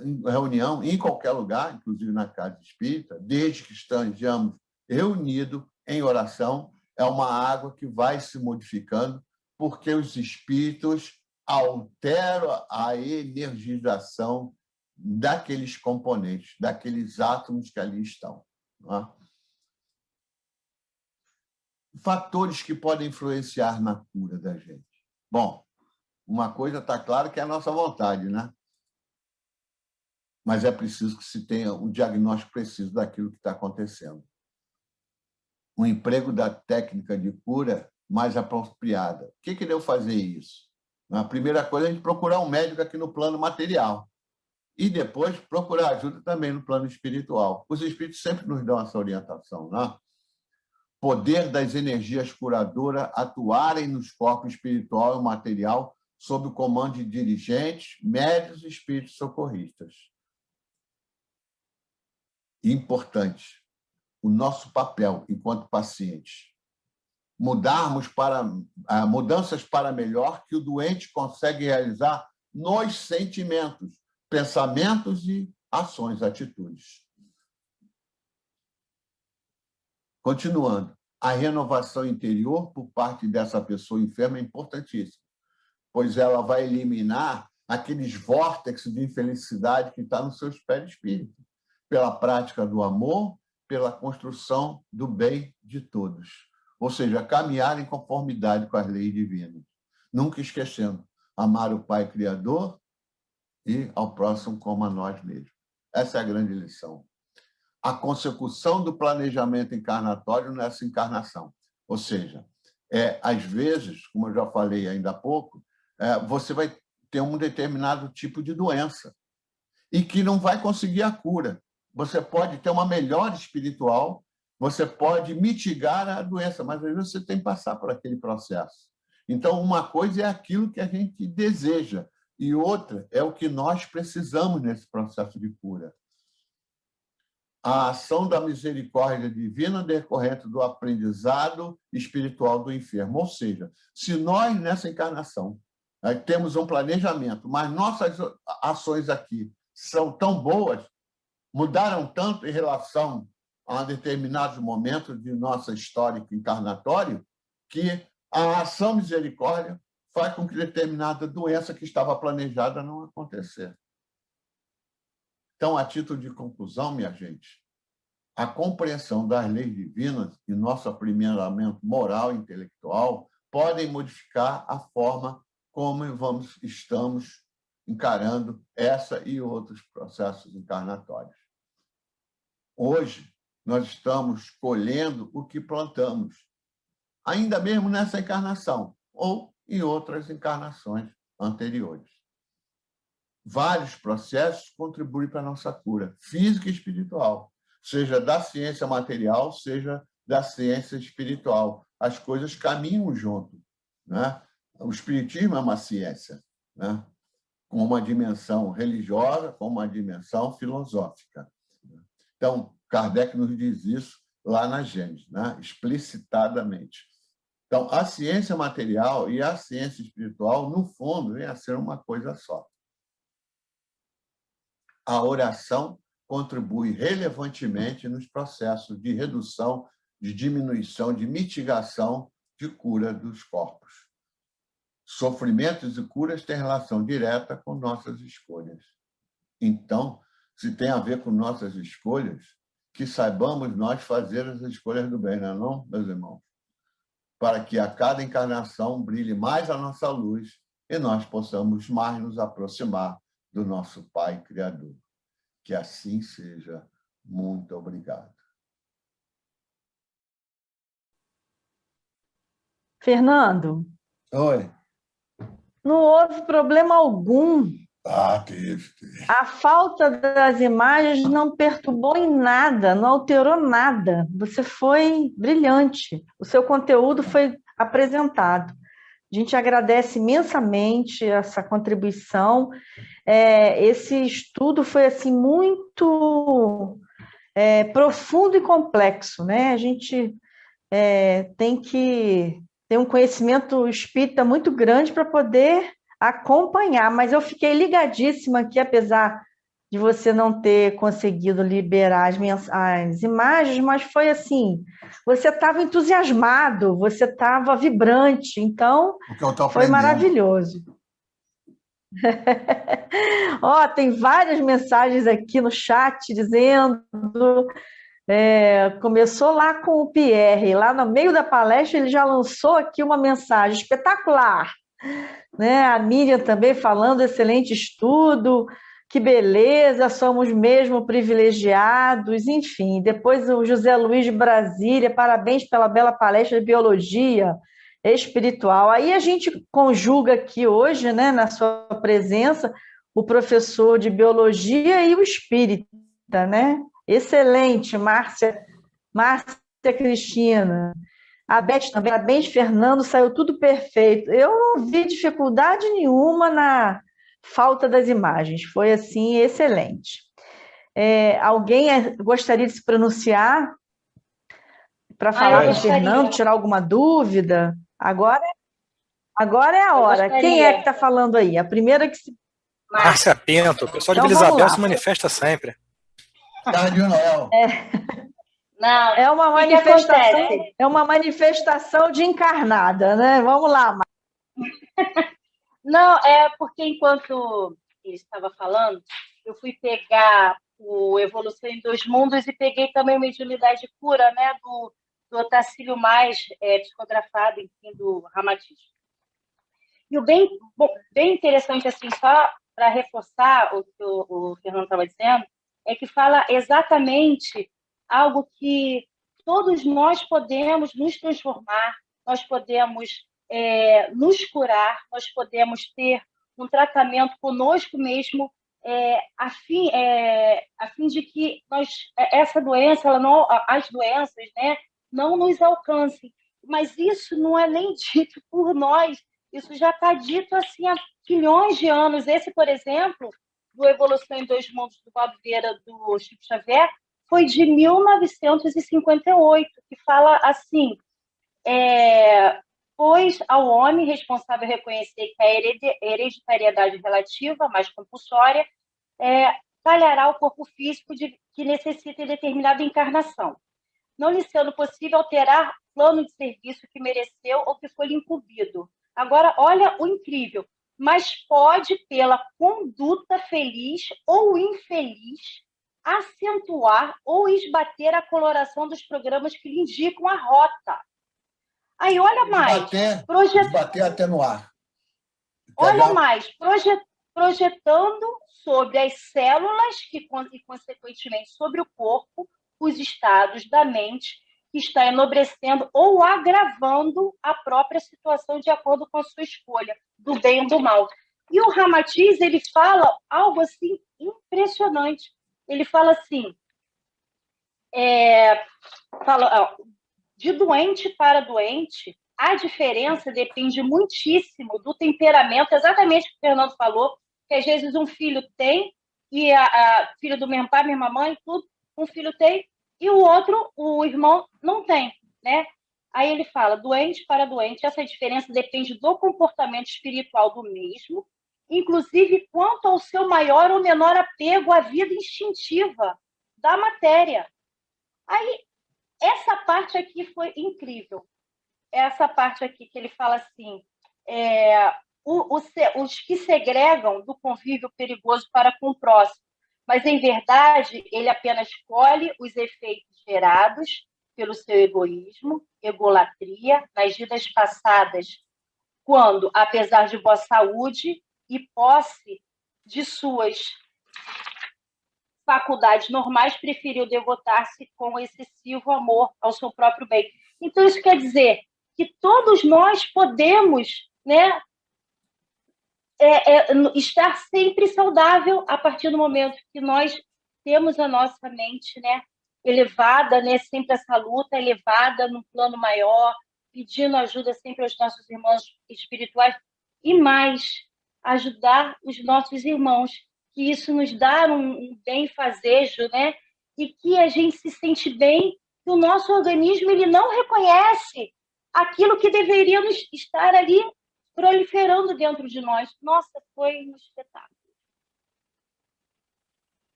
em reunião, em qualquer lugar, inclusive na casa espírita, desde que estejamos reunidos em oração, é uma água que vai se modificando, porque os espíritos alteram a energização daqueles componentes, daqueles átomos que ali estão. Não é? Fatores que podem influenciar na cura da gente. Bom, uma coisa está clara que é a nossa vontade, né? Mas é preciso que se tenha um diagnóstico preciso daquilo que está acontecendo. O emprego da técnica de cura mais apropriada. O que deu fazer isso? A primeira coisa é a gente procurar um médico aqui no plano material. E depois procurar ajuda também no plano espiritual. Os espíritos sempre nos dão essa orientação, né? Poder das energias curadoras atuarem nos corpos espiritual e material sob o comando de dirigentes, médios e espíritos socorristas. Importante, o nosso papel enquanto pacientes. Mudanças para melhor que o doente consegue realizar nos sentimentos, pensamentos e ações, atitudes. Continuando, a renovação interior por parte dessa pessoa enferma é importantíssima, pois ela vai eliminar aqueles vórtices de infelicidade que está no seu perispírito, pela prática do amor, pela construção do bem de todos. Ou seja, caminhar em conformidade com as leis divinas. Nunca esquecendo, amar o Pai Criador e ao próximo como a nós mesmos. Essa é a grande lição. A consecução do planejamento encarnatório nessa encarnação. Ou seja, às vezes, como eu já falei ainda há pouco, você vai ter um determinado tipo de doença e que não vai conseguir a cura. Você pode ter uma melhora espiritual, você pode mitigar a doença, mas às vezes você tem que passar por aquele processo. Então, uma coisa é aquilo que a gente deseja, e outra é o que nós precisamos nesse processo de cura. A ação da misericórdia divina decorrente do aprendizado espiritual do enfermo. Ou seja, se nós, nessa encarnação, temos um planejamento, mas nossas ações aqui são tão boas, mudaram tanto em relação a determinados momentos de nossa história encarnatória, que a ação misericórdia faz com que determinada doença que estava planejada não acontecer. Então, a título de conclusão, minha gente, a compreensão das leis divinas e nosso aprimoramento moral e intelectual podem modificar a forma como estamos encarando essa e outros processos encarnatórios. Hoje, nós estamos colhendo o que plantamos, ainda mesmo nessa encarnação ou em outras encarnações anteriores. Vários processos contribuem para a nossa cura física e espiritual, seja da ciência material, seja da ciência espiritual. As coisas caminham junto, né? O espiritismo é uma ciência, né? Com uma dimensão religiosa, com uma dimensão filosófica. Então, Kardec nos diz isso lá na Gênesis, né? Explicitadamente. Então, a ciência material e a ciência espiritual, no fundo, vem a ser uma coisa só. A oração contribui relevantemente nos processos de redução, de diminuição, de mitigação, de cura dos corpos. Sofrimentos e curas têm relação direta com nossas escolhas. Então, se tem a ver com nossas escolhas, que saibamos nós fazer as escolhas do bem, não é não, meus irmãos? Para que a cada encarnação brilhe mais a nossa luz e nós possamos mais nos aproximar do nosso Pai Criador. Que assim seja. Muito obrigado. Fernando, Oi. não houve problema algum. Teve. A falta das imagens não perturbou em nada, não alterou nada. Você foi brilhante. O seu conteúdo foi apresentado. A gente agradece imensamente essa contribuição. Esse estudo foi assim muito profundo e complexo, né? A gente tem que ter um conhecimento espírita muito grande para poder acompanhar, mas eu fiquei ligadíssima aqui, apesar de você não ter conseguido liberar as imagens, mas foi assim, você estava entusiasmado, você estava vibrante, então foi maravilhoso. Tem várias mensagens aqui no chat dizendo... começou lá com o Pierre, lá no meio da palestra ele já lançou aqui uma mensagem espetacular, né? A Miriam também falando, excelente estudo, que beleza, somos mesmo privilegiados, enfim. Depois o José Luiz de Brasília, parabéns pela bela palestra de biologia espiritual. Aí a gente conjuga aqui hoje, né, na sua presença, o professor de biologia e o espírita, né? Excelente, Márcia Cristina. A Beth também, parabéns, Fernando, saiu tudo perfeito. Eu não vi dificuldade nenhuma na falta das imagens, foi assim, excelente. Alguém gostaria de se pronunciar para falar com o Fernando, tirar alguma dúvida? Agora é a hora. Quem é que está falando aí? A primeira que se... Márcia Pinto, o pessoal de Vila Isabel se manifesta sempre. Carlinhos Noel. Não, é uma manifestação de encarnada, né? Vamos lá, Não, é porque enquanto ele estava falando, eu fui pegar o Evolução em Dois Mundos e peguei também o Mediunidade de Cura, né, do Otacílio Mais, psicografado, enfim, do Ramatiz. E o bem interessante, assim, só para reforçar o que o Fernando estava dizendo, é que fala exatamente algo que todos nós podemos nos transformar, nós podemos nos curar, nós podemos ter um tratamento conosco mesmo, a fim de que essa doença, as doenças, né, não nos alcancem. Mas isso não é nem dito por nós, isso já está dito assim, há milhões de anos. Esse, por exemplo, do Evolução em Dois Mundos, do Valdo Vieira, do Chico Xavier, foi de 1958, que fala assim, pois ao homem responsável reconhecer que a hereditariedade relativa, mais compulsória, talhará o corpo físico que necessita de determinada encarnação, não lhe sendo possível alterar o plano de serviço que mereceu ou que foi lhe incumbido. Agora, olha o incrível, mas pode, pela conduta feliz ou infeliz, acentuar ou esbater a coloração dos programas que lhe indicam a rota. Aí, olha mais. Esbater até no ar. Olha mais, projetando sobre as células e, consequentemente, sobre o corpo, os estados da mente que está enobrecendo ou agravando a própria situação de acordo com a sua escolha, do bem ou do mal. E o Ramatiz, ele fala algo assim impressionante. Ele fala assim, de doente para doente, a diferença depende muitíssimo do temperamento, exatamente o que o Fernando falou, que às vezes um filho tem, e filho do mesmo pai, mesma mãe, tudo, um filho tem, e o outro, o irmão, não tem, né? Aí ele fala, doente para doente, essa diferença depende do comportamento espiritual do mesmo, inclusive quanto ao seu maior ou menor apego à vida instintiva da matéria. Aí, essa parte aqui foi incrível. Essa parte aqui que ele fala assim, os que segregam do convívio perigoso para com o próximo, mas, em verdade, ele apenas colhe os efeitos gerados pelo seu egoísmo, egolatria, nas vidas passadas, quando, apesar de boa saúde e posse de suas faculdades normais, preferiu devotar-se com excessivo amor ao seu próprio bem. Então, isso quer dizer que todos nós podemos, né, estar sempre saudável a partir do momento que nós temos a nossa mente, né, elevada, né, sempre essa luta elevada num plano maior, pedindo ajuda sempre aos nossos irmãos espirituais e mais, ajudar os nossos irmãos, que isso nos dá um bem-fazejo, né, e que a gente se sente bem, que o nosso organismo ele não reconhece aquilo que deveria estar ali proliferando dentro de nós. Nossa, foi um espetáculo.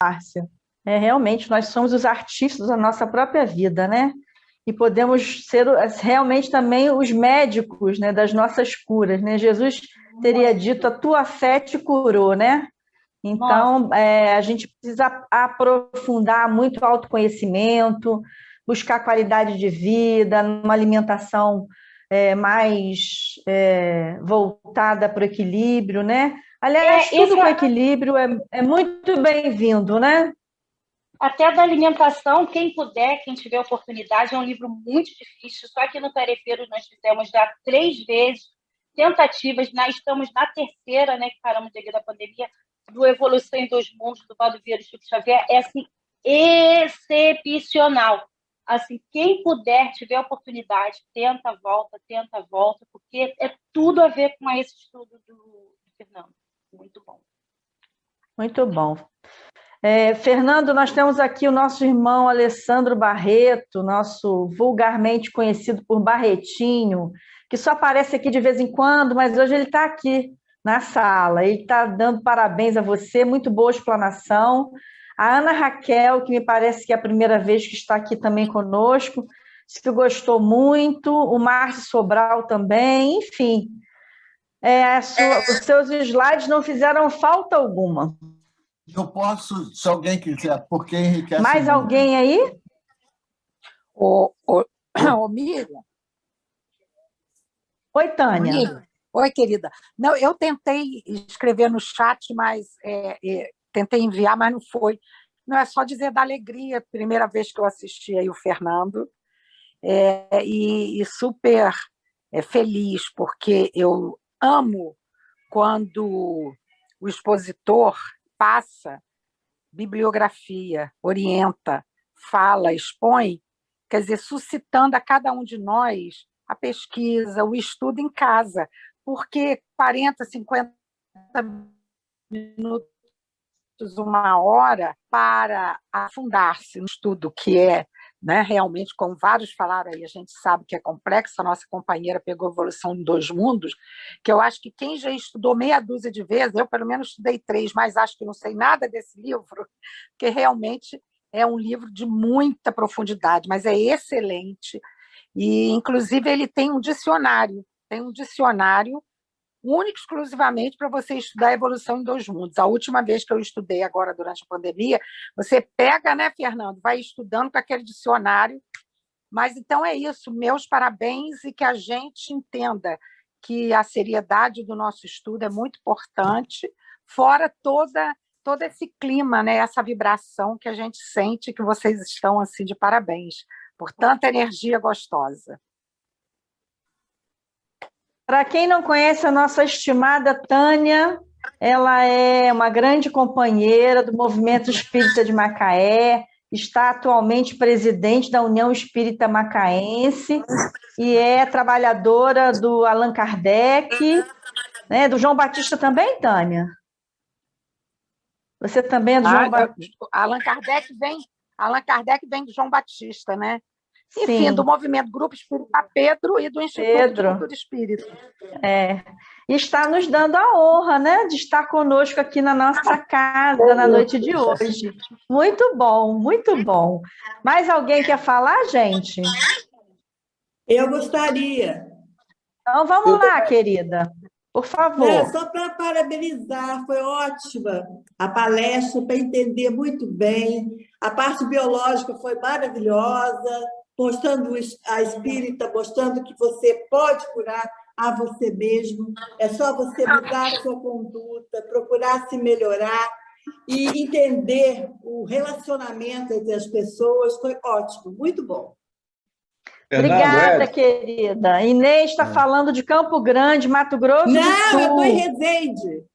Márcia, realmente nós somos os artistas da nossa própria vida, né? E podemos ser realmente também os médicos, né, das nossas curas, né? Jesus teria dito, a tua fé te curou, né? Então, a gente precisa aprofundar muito o autoconhecimento, buscar qualidade de vida, uma alimentação mais voltada para o equilíbrio, né? Aliás, tudo com equilíbrio é muito bem-vindo, né? Até da alimentação, quem puder, quem tiver oportunidade, é um livro muito difícil, só que no Tarefeiro nós fizemos já 3 vezes tentativas, estamos na 3ª, né, que paramos devido à pandemia, do Evolução em 2 Mundos, do Valdo Vieira Chico Xavier, é assim, excepcional. Assim, quem puder, tiver oportunidade, tenta, volta, porque é tudo a ver com esse estudo do Fernando. Muito bom. Muito bom. Fernando, nós temos aqui o nosso irmão Alessandro Barreto, nosso vulgarmente conhecido por Barretinho, que só aparece aqui de vez em quando, mas hoje ele está aqui na sala. Ele está dando parabéns a você, muito boa explanação. A Ana Raquel, que me parece que é a primeira vez que está aqui também conosco, disse que gostou muito. O Márcio Sobral também, enfim. Os seus slides não fizeram falta alguma. Eu posso, se alguém quiser, porque enriquece. Mais muito. Alguém aí? Ô, Miriam. Oi, Tânia. Miriam. Oi, querida. Não, eu tentei escrever no chat, mas tentei enviar, mas não foi. Não, é só dizer da alegria, primeira vez que eu assisti aí o Fernando, e super feliz, porque eu amo quando o expositor passa bibliografia, orienta, fala, expõe, quer dizer, suscitando a cada um de nós a pesquisa, o estudo em casa, porque 40, 50 minutos, 1 hora para afundar-se no estudo, que é, né, realmente, como vários falaram aí, a gente sabe que é complexo, a nossa companheira pegou Evolução em 2 Mundos, que eu acho que quem já estudou meia dúzia de vezes, eu pelo menos estudei 3, mas acho que não sei nada desse livro, porque realmente é um livro de muita profundidade, mas é excelente, e inclusive ele tem um dicionário único exclusivamente para você estudar a Evolução em 2 Mundos. A última vez que eu estudei agora durante a pandemia, você pega, né, Fernando, vai estudando com aquele dicionário, mas então é isso, meus parabéns e que a gente entenda que a seriedade do nosso estudo é muito importante, fora toda todo esse clima, né, essa vibração que a gente sente que vocês estão assim de parabéns por tanta energia gostosa. Para quem não conhece a nossa estimada Tânia, ela é uma grande companheira do Movimento Espírita de Macaé, está atualmente presidente da União Espírita Macaense e é trabalhadora do Allan Kardec, né, do João Batista também, Tânia? Você também é do João Batista? Allan Kardec vem do João Batista, né? Enfim, Sim. do movimento Grupo Espírita Pedro e do Instituto de Cultura Espírita. E está nos dando a honra, né, de estar conosco aqui na nossa casa na noite de hoje. Muito bom, muito bom. Mais alguém quer falar, gente? Eu gostaria. Então, vamos lá, querida. Por favor. Só para parabenizar, foi ótima a palestra, para entender muito bem. A parte biológica foi maravilhosa, mostrando a espírita, mostrando que você pode curar a você mesmo. É só você mudar a sua conduta, procurar se melhorar e entender o relacionamento entre as pessoas. Foi ótimo, muito bom. Obrigada, querida. Inês está falando de Campo Grande, Mato Grosso do Sul. Não, eu estou em Resende.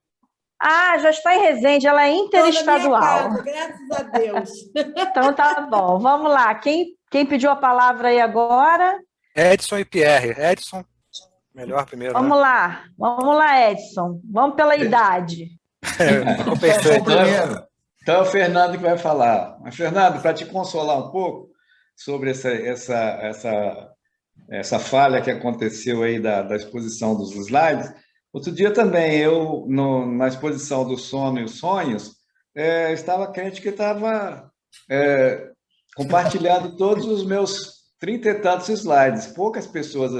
Ah, já está em Resende, ela é interestadual. Casa, graças a Deus. Então tá bom, vamos lá. Quem pediu a palavra aí agora? Edson e Pierre. Edson, melhor primeiro. Vamos lá, Edson. Vamos pela idade. Perfeito. Então é o Fernando que vai falar. Mas, Fernando, para te consolar um pouco sobre essa falha que aconteceu aí da exposição dos slides, outro dia também, na exposição do sono e os sonhos, estava crente que estava compartilhando todos os meus 30 e tantos slides. Poucas pessoas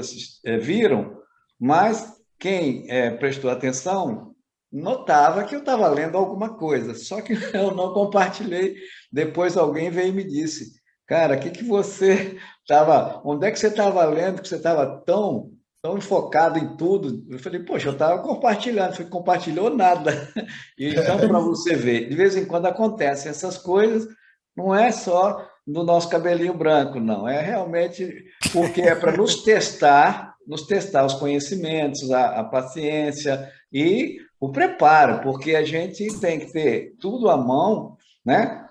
viram, mas quem prestou atenção notava que eu estava lendo alguma coisa, só que eu não compartilhei. Depois alguém veio e me disse: cara, que você estava... Onde é que você estava lendo que você estava tão enfocado em tudo? Eu falei, poxa, eu estava compartilhando. Você compartilhou nada. E então, para você ver, de vez em quando acontecem essas coisas, não é só no nosso cabelinho branco, não. É realmente porque é para nos testar os conhecimentos, a paciência e o preparo, porque a gente tem que ter tudo à mão, né?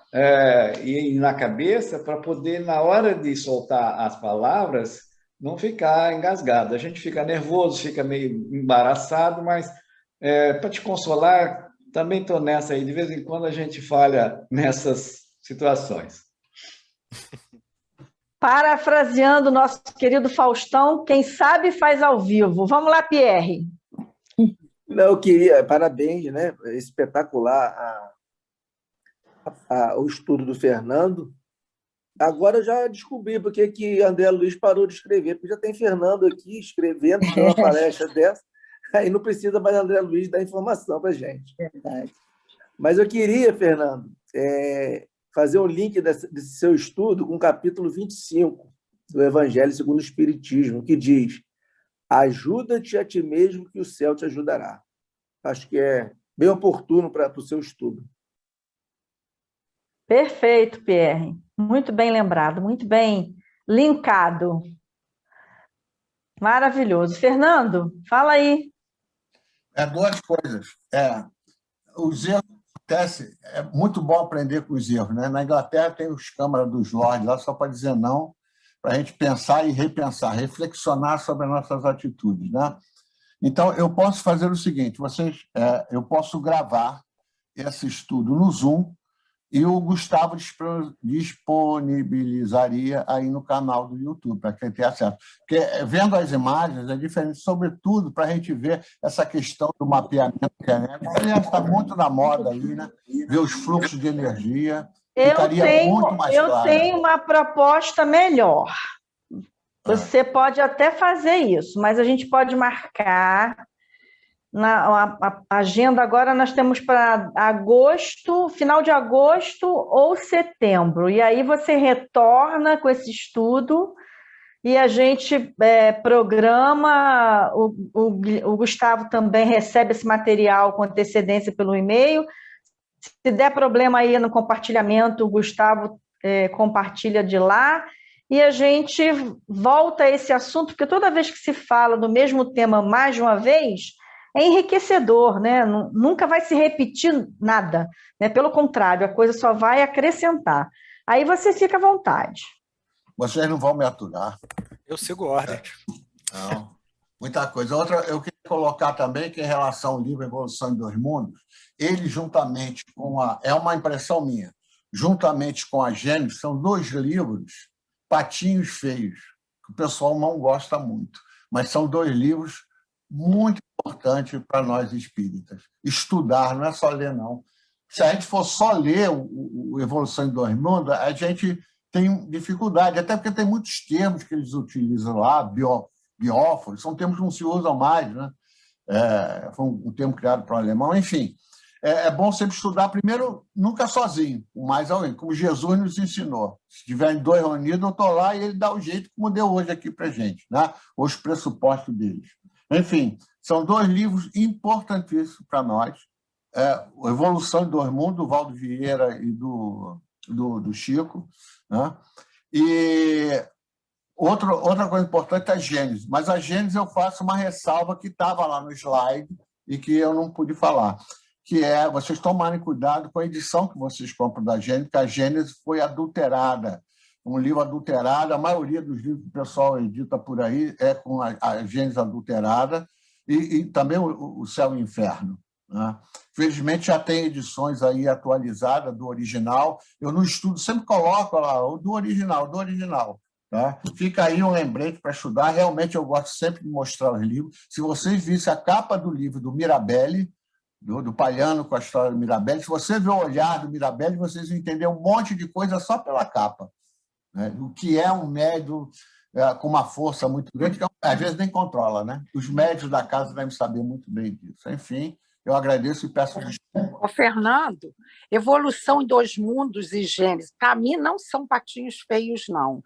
E na cabeça, para poder, na hora de soltar as palavras, não ficar engasgado. A gente fica nervoso, fica meio embaraçado, mas para te consolar, também estou nessa aí. De vez em quando a gente falha nessas situações. Parafraseando o nosso querido Faustão, quem sabe faz ao vivo. Vamos lá, Pierre. Não, eu queria, parabéns, né? Espetacular o estudo do Fernando. Agora eu já descobri porque que André Luiz parou de escrever, porque já tem Fernando aqui escrevendo uma palestra dessa, aí não precisa mais André Luiz dar informação para a gente. Verdade. Mas eu queria, Fernando, fazer um link desse seu estudo com o capítulo 25 do Evangelho segundo o Espiritismo, que diz: ajuda-te a ti mesmo que o céu te ajudará. Acho que é bem oportuno para o seu estudo. Perfeito, Pierre. Muito bem lembrado, muito bem linkado. Maravilhoso. Fernando, fala aí. Duas coisas. Os erros acontecem, é muito bom aprender com os erros, né? Na Inglaterra tem os câmaras dos lords lá só para dizer não, para a gente pensar e repensar, reflexionar sobre as nossas atitudes, né? Então, eu posso fazer o seguinte, eu posso gravar esse estudo no Zoom e o Gustavo disponibilizaria aí no canal do YouTube, para quem tem acesso. Porque, vendo as imagens, é diferente, sobretudo, para a gente ver essa questão do mapeamento internet, que, aliás, está muito na moda aí, né? Ver os fluxos de energia, ficaria muito mais claro. Eu tenho uma proposta melhor. Você pode até fazer isso, mas a gente pode marcar... A agenda agora nós temos para agosto, final de agosto ou setembro. E aí você retorna com esse estudo e a gente programa. O Gustavo também recebe esse material com antecedência pelo e-mail. Se der problema aí no compartilhamento, o Gustavo compartilha de lá, e a gente volta a esse assunto, porque toda vez que se fala do mesmo tema mais de uma vez, é enriquecedor, né? Nunca vai se repetir nada, né? Pelo contrário, a coisa só vai acrescentar. Aí você fica à vontade. Vocês não vão me aturar. Eu sigo ordem. Não. Muita coisa. Outra, eu queria colocar também que, em relação ao livro Evolução em Dois Mundos, ele, juntamente com a... É uma impressão minha. Juntamente com a Gênesis, são 2 livros patinhos feios, que o pessoal não gosta muito. Mas são 2 livros muito importantes para nós espíritas. Estudar, não é só ler, não. Se a gente for só ler o Evolução em Dois Mundos, a gente tem dificuldade, até porque tem muitos termos que eles utilizam lá, bióforos, são termos que não se usam mais, né? Foi um termo criado para o alemão, enfim. É bom sempre estudar, primeiro, nunca sozinho, mais alguém, como Jesus nos ensinou. Se tiverem 2 reunidos, eu estou lá e ele dá o jeito, como deu hoje aqui para a gente, né? Os pressupostos deles. Enfim, são 2 livros importantíssimos para nós. A Evolução em Dois Mundos, do Valdo Vieira e do Chico, né? E outra coisa importante é a Gênesis, mas a Gênesis eu faço uma ressalva que estava lá no slide e que eu não pude falar, que é vocês tomarem cuidado com a edição que vocês compram da Gênesis, porque a Gênesis foi adulterada, um livro adulterado, a maioria dos livros que o pessoal edita por aí é com a Gênesis adulterada, e também o Céu e o Inferno, né? Felizmente já tem edições aí atualizadas do original. Eu no estudo sempre coloco lá o do original, tá? Fica aí um lembrete para estudar. Realmente eu gosto sempre de mostrar os livros. Se vocês vissem a capa do livro do Mirabelli, do Palhano com a história do Mirabelli, se você ver o olhar do Mirabelli, vocês vão entender um monte de coisa só pela capa, né? O que é um médium com uma força muito grande, que às vezes nem controla, né? Os médios da casa devem saber muito bem disso. Enfim, eu agradeço e peço desculpa. Ô, Fernando, Evolução em Dois Mundos e Gênesis, para mim, não são patinhos feios, não.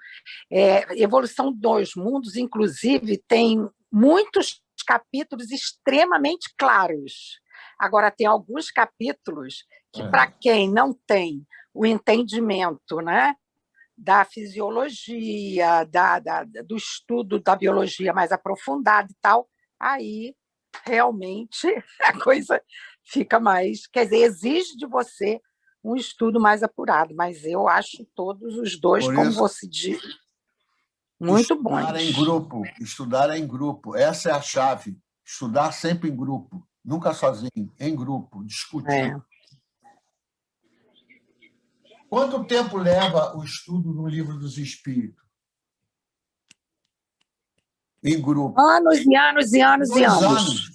Evolução em Dois Mundos, inclusive, tem muitos capítulos extremamente claros. Agora, tem alguns capítulos que, para quem não tem o entendimento, né, da fisiologia, do estudo da biologia mais aprofundado e tal, aí realmente a coisa fica mais... Quer dizer, exige de você um estudo mais apurado, mas eu acho todos os 2, como você diz, muito bons. Estudar em grupo, essa é a chave. Estudar sempre em grupo, nunca sozinho, em grupo, discutir. Quanto tempo leva o estudo no Livro dos Espíritos? Em grupo. Anos e anos e anos e anos.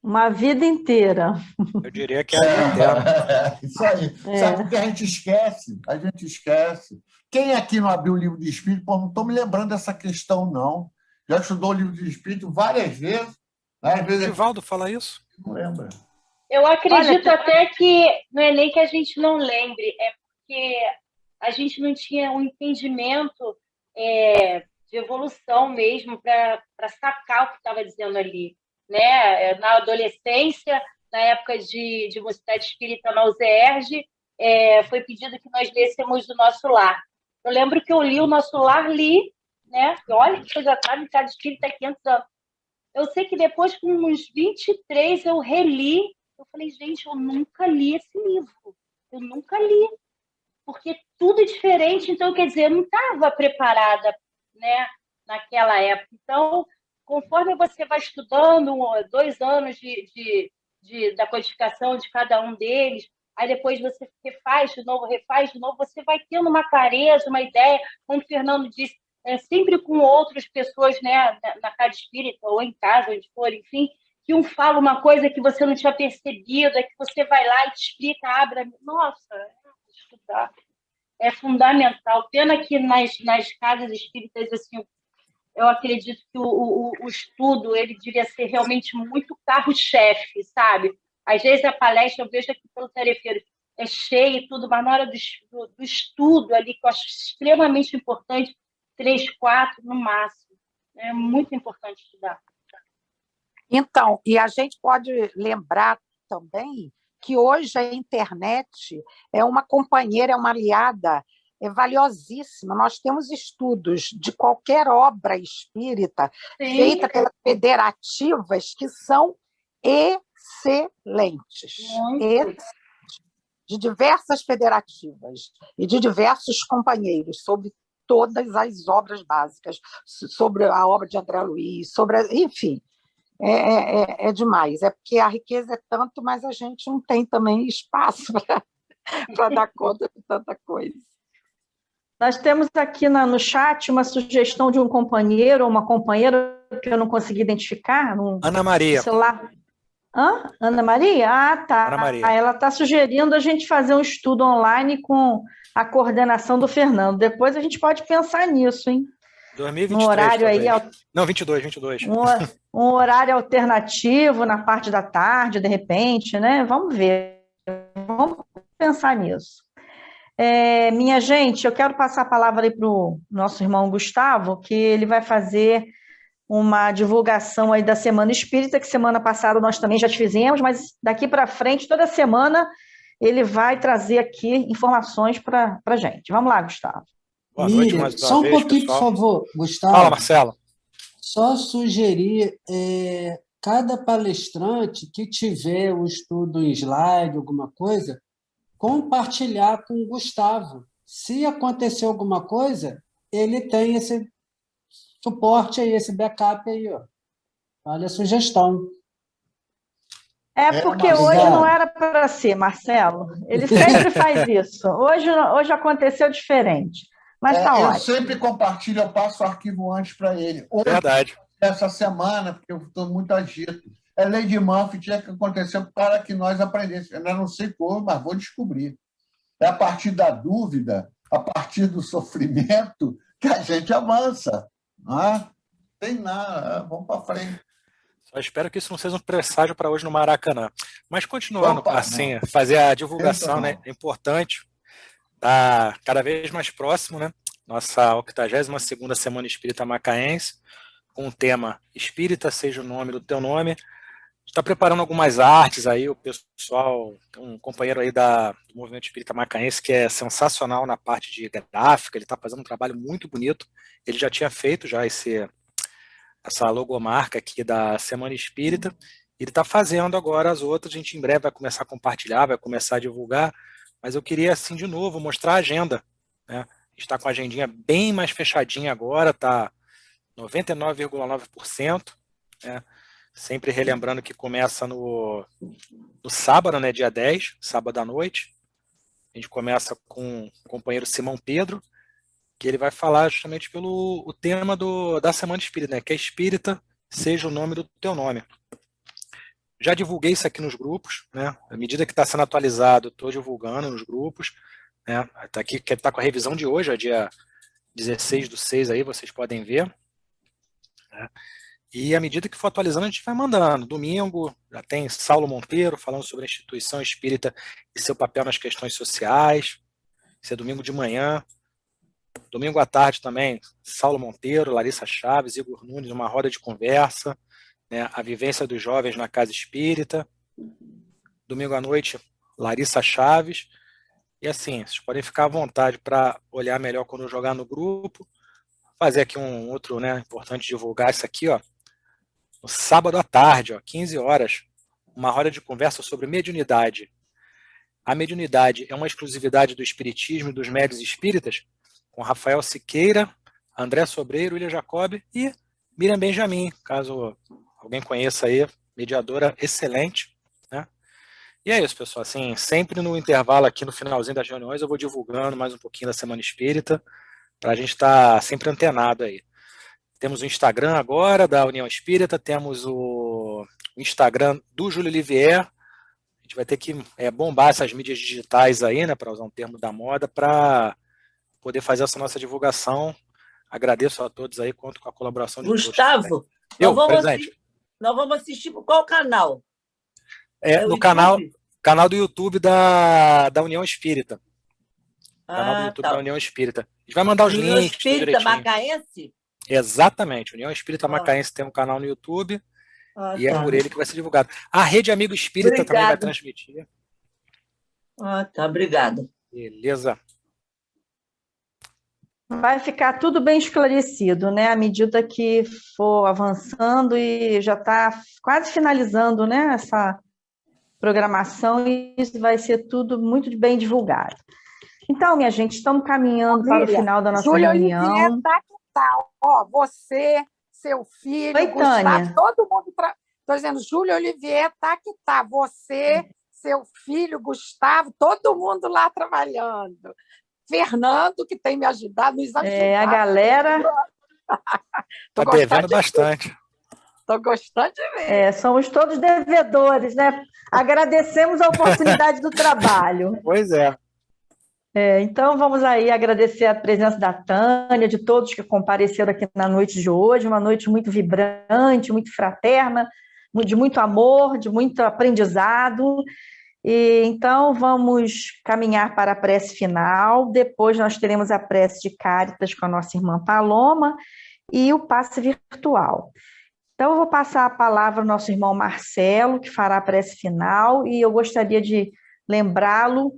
Uma vida inteira. Eu diria que é isso aí. Sabe o que a gente esquece? A gente esquece. Quem aqui não abriu o Livro de Espírito? Pô, não estou me lembrando dessa questão, não. Já estudou o Livro de Espírito várias vezes. Às vezes... Divaldo fala isso? Não lembra. Eu acredito até que não é nem que a gente não lembre, é porque a gente não tinha um entendimento de evolução mesmo para sacar o que estava dizendo ali, né? Na adolescência, na época de Mocidade Espírita na UZERJ, foi pedido que nós lêssemos do Nosso Lar. Eu lembro que eu li o Nosso Lar, né? Olha que coisa atrás, Mocidade Espírita há 500 anos. Eu sei que depois, com uns 23, eu reli. Eu falei, gente, eu nunca li esse livro. Eu nunca li. Porque tudo é diferente. Então, quer dizer, eu não estava preparada, né, naquela época. Então, conforme você vai estudando 2 anos da codificação de cada um deles, aí depois você refaz de novo, você vai tendo uma clareza, uma ideia, como o Fernando disse, sempre com outras pessoas, né, na casa espírita ou em casa, onde for, enfim, que um fala uma coisa que você não tinha percebido, é que você vai lá e te explica, abre... Nossa, estudar é fundamental. Pena que nas casas espíritas, assim, eu acredito que o estudo ele devia ser realmente muito carro-chefe, sabe? Às vezes a palestra, eu vejo aqui pelo tarefeiro, é cheia e tudo, mas na hora do estudo ali, que eu acho extremamente importante, 3, 4 no máximo. É muito importante estudar. Então, e a gente pode lembrar também que hoje a internet é uma companheira, é uma aliada, é valiosíssima. Nós temos estudos de qualquer obra espírita feita pelas federativas que são excelentes. De diversas federativas e de diversos companheiros sobre todas as obras básicas, sobre a obra de André Luiz, enfim, é demais. É porque a riqueza é tanto, mas a gente não tem também espaço para dar conta de tanta coisa. Nós temos aqui no chat uma sugestão de um companheiro ou uma companheira que eu não consegui identificar. Ana Maria. Celular. Ana Maria? Ah, tá. Ana Maria. Ela está sugerindo a gente fazer um estudo online com a coordenação do Fernando. Depois a gente pode pensar nisso, hein? 2023, no horário aí. Não, 22. Um horário alternativo na parte da tarde, de repente, né? Vamos ver. Vamos pensar nisso. Minha gente, eu quero passar a palavra aí para o nosso irmão Gustavo, que ele vai fazer uma divulgação aí da Semana Espírita, que semana passada nós também já fizemos, mas daqui para frente, toda semana, ele vai trazer aqui informações para a gente. Vamos lá, Gustavo. Boa noite, Miriam, mais uma só um vez, pouquinho, pessoal. por favor, Gustavo. Fala, Marcelo. Só sugerir, cada palestrante que tiver o estudo em slide, alguma coisa, compartilhar com o Gustavo. Se acontecer alguma coisa, ele tem esse suporte aí, esse backup aí, ó. Olha a sugestão. Porque hoje não era para ser, Marcelo. Ele sempre faz isso. Hoje aconteceu diferente. Mas tá eu ótimo. sempre compartilho, eu passo o arquivo antes para ele. Hoje, Verdade. essa semana, porque eu estou muito agito. Lady Murphy tinha que acontecer para que nós aprendêssemos. Eu não sei como, mas vou descobrir. É a partir da dúvida, a partir do sofrimento, que a gente avança. Não tem nada, vamos para frente. Só espero que isso não seja um presságio para hoje no Maracanã. Mas continuando, Opa, assim, fazer a divulgação, né? É importante. Está cada vez mais próximo, né? Nossa 82ª Semana Espírita Macaense, com o tema Espírita Seja o Nome do Teu Nome. Está preparando algumas artes aí, o pessoal, um companheiro aí do Movimento Espírita Macaense que é sensacional na parte de gráfica, ele está fazendo um trabalho muito bonito. Ele já tinha feito essa logomarca aqui da Semana Espírita, ele está fazendo agora as outras, a gente em breve vai começar a compartilhar, vai começar a divulgar, mas eu queria, assim, de novo, mostrar a agenda, né? A gente está com a agendinha bem mais fechadinha agora, está 99,9%, né? Sempre relembrando que começa no sábado, né, dia 10, sábado à noite. A gente começa com o companheiro Simão Pedro, que ele vai falar justamente pelo o tema da Semana Espírita, né, que é Espírita Seja o Nome do Teu Nome. Já divulguei isso aqui nos grupos, né? À medida que está sendo atualizado, estou divulgando nos grupos, né? Tá aqui, que está com a revisão de hoje, é dia 16/6 aí, vocês podem ver, né? E à medida que for atualizando, a gente vai mandando. Domingo já tem Saulo Monteiro falando sobre a instituição espírita e seu papel nas questões sociais. Isso é domingo de manhã. Domingo à tarde também, Saulo Monteiro, Larissa Chaves, Igor Nunes, uma roda de conversa, né? A vivência dos jovens na casa espírita. Domingo à noite, Larissa Chaves. E assim, vocês podem ficar à vontade para olhar melhor quando eu jogar no grupo. Fazer aqui um outro, né, importante divulgar isso aqui, ó. No sábado à tarde, ó, 15 horas, uma roda de conversa sobre mediunidade. A mediunidade é uma exclusividade do espiritismo e dos médiuns espíritas, com Rafael Siqueira, André Sobreiro, William Jacob e Miriam Benjamin, caso alguém conheça aí, mediadora excelente, né? E é isso, pessoal, assim, sempre no intervalo aqui no finalzinho das reuniões eu vou divulgando mais um pouquinho da Semana Espírita, para a gente estar sempre antenado aí. Temos o Instagram agora, da União Espírita, temos o Instagram do Júlio Olivier. A gente vai ter que bombar essas mídias digitais aí, né, para usar um termo da moda, para poder fazer essa nossa divulgação. Agradeço a todos aí, conto com a colaboração de Gustavo, todos. Nós vamos assistir por qual canal? No canal do YouTube da União Espírita. Canal do YouTube da União Espírita. A gente vai mandar os links. União Espírita Macaense? Exatamente. União Espírita Macaense tem um canal no YouTube e é por ele que vai ser divulgado. A Rede Amigo Espírita também vai transmitir. Ah, tá, obrigada. Beleza. Vai ficar tudo bem esclarecido, né? À medida que for avançando e já está quase finalizando, né? Essa programação, e isso vai ser tudo muito bem divulgado. Então, minha gente, estamos caminhando para o Miriam, final da nossa Júlia Olivier reunião. tá que tal. Ó, você, seu filho, Oi, Gustavo, Tânia. todo mundo. Estou dizendo, Júlia Olivier tá que tá. Você, seu filho, Gustavo, todo mundo lá trabalhando. Fernando, que tem me ajudado, nos ajudado. A galera. Tá devendo bastante. Estou gostando de ver. Somos todos devedores, né? Agradecemos a oportunidade do trabalho. Pois é. Então, vamos aí agradecer a presença da Tânia, de todos que compareceram aqui na noite de hoje, uma noite muito vibrante, muito fraterna, de muito amor, de muito aprendizado. Então, vamos caminhar para a prece final, depois nós teremos a prece de Cáritas com a nossa irmã Paloma e o passe virtual. Então, eu vou passar a palavra ao nosso irmão Marcelo, que fará a prece final, e eu gostaria de lembrá-lo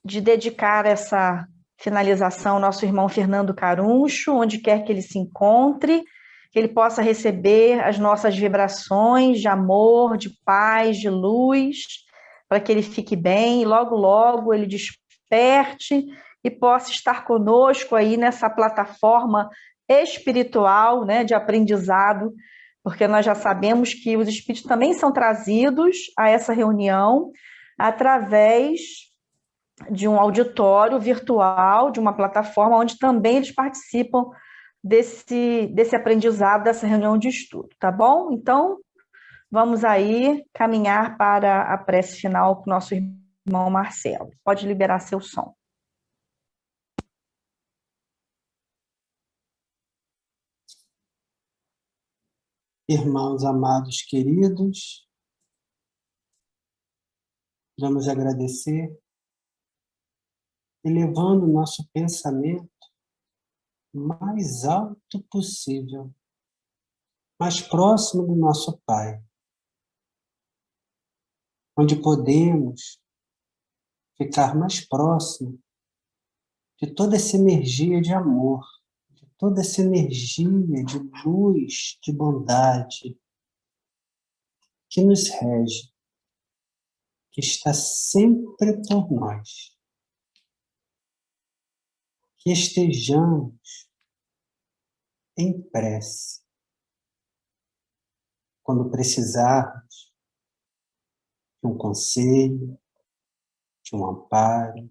de dedicar essa finalização ao nosso irmão Fernando Caruncho, onde quer que ele se encontre, que ele possa receber as nossas vibrações de amor, de paz, de luz, para que ele fique bem e logo, logo ele desperte e possa estar conosco aí nessa plataforma espiritual, né, de aprendizado, porque nós já sabemos que os espíritos também são trazidos a essa reunião através de um auditório virtual, de uma plataforma onde também eles participam desse aprendizado, dessa reunião de estudo, tá bom? Então, vamos aí caminhar para a prece final com o nosso irmão Marcelo. Pode liberar seu som. Irmãos amados queridos, vamos agradecer, elevando o nosso pensamento mais alto possível, mais próximo do nosso Pai, onde podemos ficar mais próximo de toda essa energia de amor, de toda essa energia de luz, de bondade que nos rege, que está sempre por nós. Que estejamos em prece quando precisarmos de um conselho, de um amparo,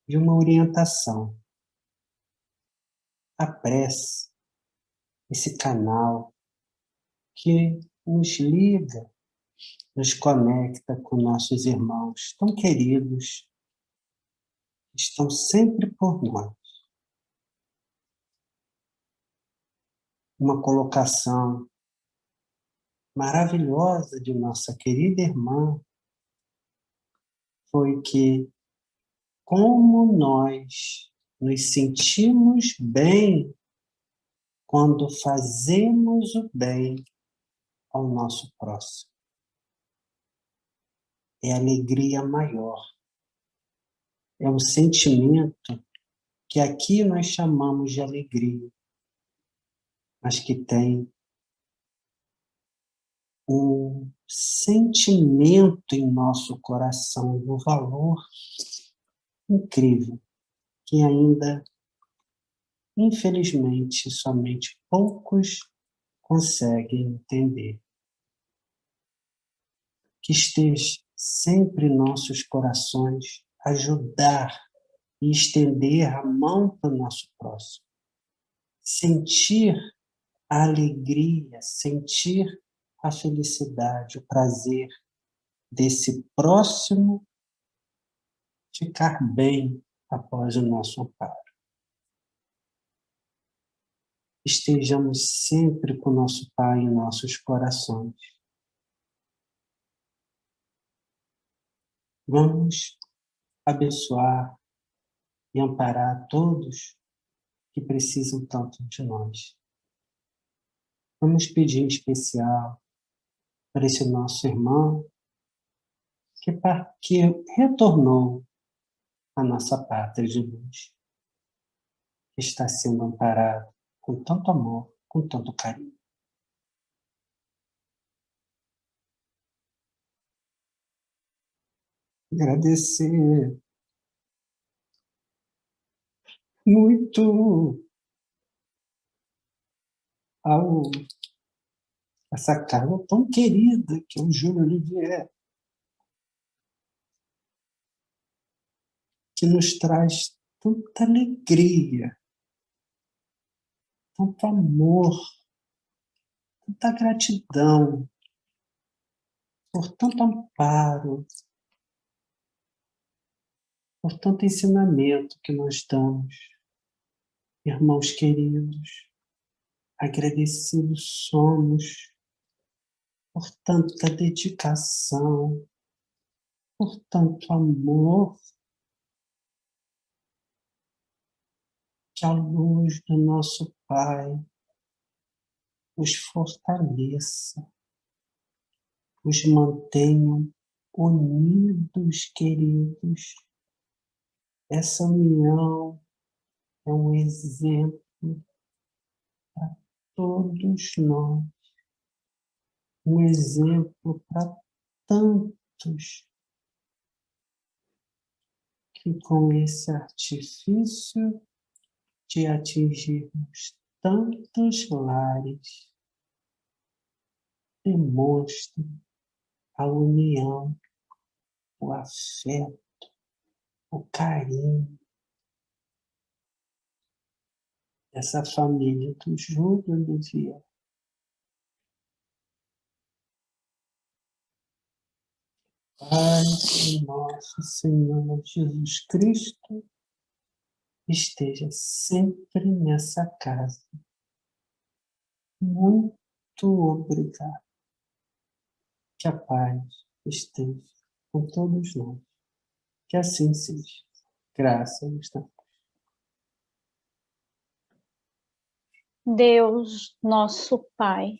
de uma orientação. A prece, esse canal que nos liga, nos conecta com nossos irmãos tão queridos, que estão sempre por nós. Uma colocação maravilhosa de nossa querida irmã foi que, como nós nos sentimos bem quando fazemos o bem ao nosso próximo. É a alegria maior. É um sentimento que aqui nós chamamos de alegria, mas que tem um sentimento em nosso coração, um valor incrível, que ainda, infelizmente, somente poucos conseguem entender. Que esteja sempre em nossos corações ajudar e estender a mão para o nosso próximo. Sentir a alegria, sentir a felicidade, o prazer desse próximo ficar bem após o nosso amparo. Estejamos sempre com o nosso Pai em nossos corações. Vamos abençoar e amparar todos que precisam tanto de nós. Vamos pedir em especial para esse nosso irmão que retornou à nossa pátria de luz, que está sendo amparado com tanto amor, com tanto carinho. Agradecer muito essa casa tão querida que é o Júlio Olivier, que nos traz tanta alegria, tanto amor, tanta gratidão, por tanto amparo, por tanto ensinamento que nós damos. Irmãos queridos, agradecidos somos por tanta dedicação, por tanto amor, que a luz do nosso Pai os fortaleça, os mantenham unidos, queridos. Essa união é um exemplo para todos nós, um exemplo para tantos que com esse artifício de atingirmos tantos lares, demonstrem a união, o afeto, o carinho dessa família do Júlio Olivier. Pai nosso Senhor Jesus Cristo, esteja sempre nessa casa. Muito obrigado. Que a paz esteja com todos nós. Que assim seja. Graças a Deus. Deus, nosso Pai,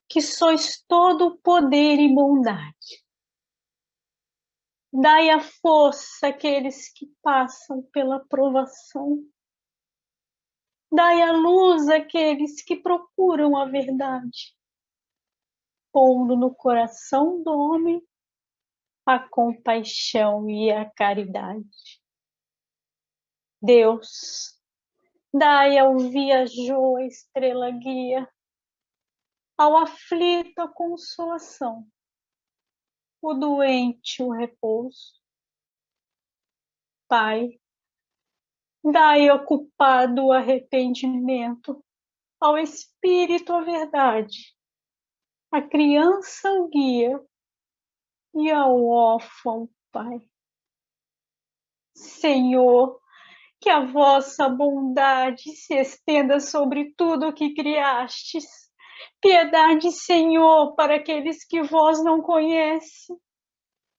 que sois todo poder e bondade, dai a força àqueles que passam pela provação, dai a luz àqueles que procuram a verdade, pondo no coração do homem a compaixão e a caridade. Deus, dai ao viajor a estrela guia, ao aflito a consolação, o doente o repouso. Pai, dai ao culpado o arrependimento, ao espírito a verdade, à criança o guia e ao órfão Pai. Senhor, que a vossa bondade se estenda sobre tudo o que criastes. Piedade, Senhor, para aqueles que vós não conhecem.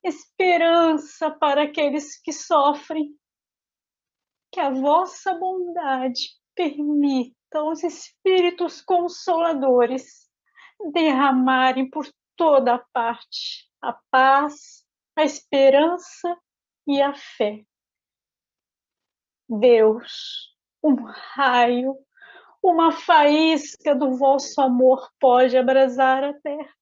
Esperança para aqueles que sofrem. Que a vossa bondade permita aos Espíritos Consoladores derramarem por toda a parte a paz, a esperança e a fé. Deus, um raio, uma faísca do vosso amor pode abrasar a terra.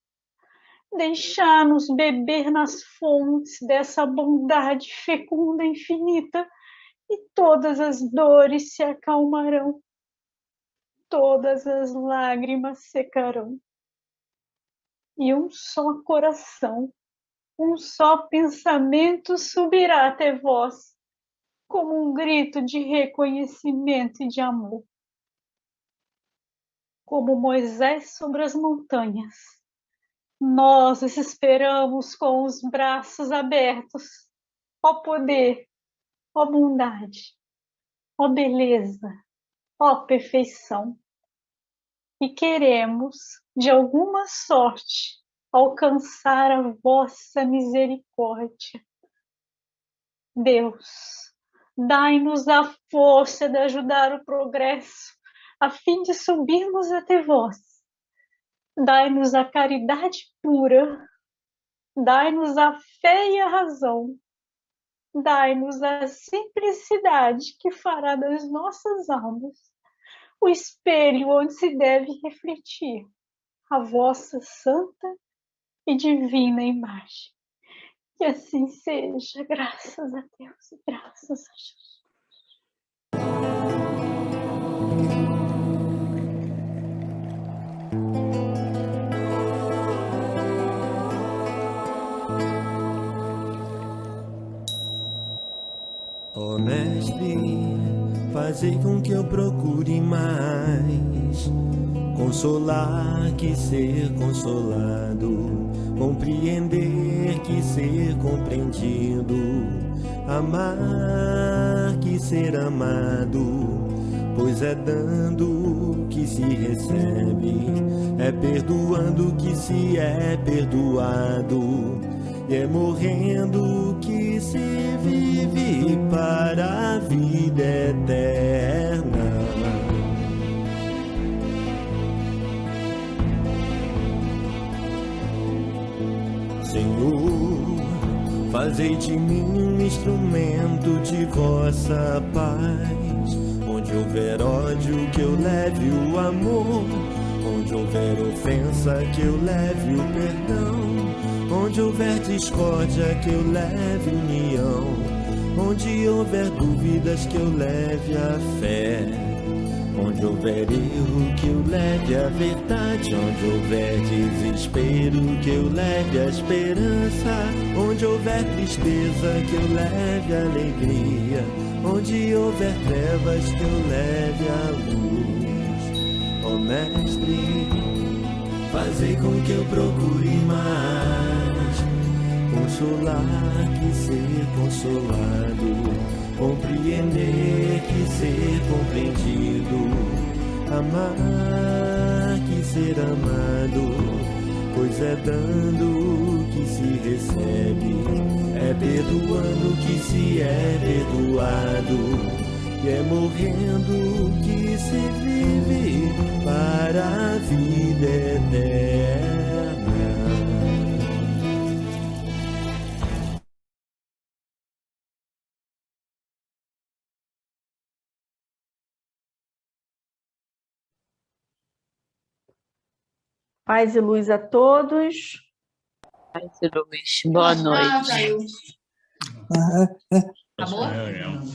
Deixar-nos beber nas fontes dessa bondade fecunda e infinita, e todas as dores se acalmarão, todas as lágrimas secarão. E um só coração, um só pensamento subirá até vós, como um grito de reconhecimento e de amor. Como Moisés sobre as montanhas, nós os esperamos com os braços abertos. Ó poder, ó bondade, ó beleza, ó perfeição. E queremos, de alguma sorte, alcançar a vossa misericórdia. Deus, dai-nos a força de ajudar o progresso, a fim de subirmos até vós. Dai-nos a caridade pura, Dai-nos a fé e a razão. Dai-nos a simplicidade que fará das nossas almas o espelho onde se deve refletir a vossa santa e divina imagem. Que assim seja, graças a Deus e graças a Jesus. Ó Mestre, fazei com que eu procure mais consolar que ser consolado, compreender que ser compreendido, amar que ser amado, pois é dando que se recebe, é perdoando que se é perdoado, e é morrendo que se vive para a vida eterna. Senhor, fazei de mim um instrumento de vossa paz. Onde houver ódio, que eu leve o amor. Onde houver ofensa, que eu leve o perdão. Onde houver discórdia, que eu leve união. Onde houver dúvidas, que eu leve a fé. Onde houver erro, que eu leve a verdade. Onde houver desespero, que eu leve a esperança. Onde houver tristeza, que eu leve a alegria. Onde houver trevas, que eu leve a luz. Ó Mestre, fazei com que eu procure mais consolar que ser consolado, compreender que ser compreendido, amar que ser amado, pois é dando que se recebe, é perdoando que se é perdoado, e é morrendo que se vive para a vida eterna. Paz e luz a todos. Paz e luz. Boa noite.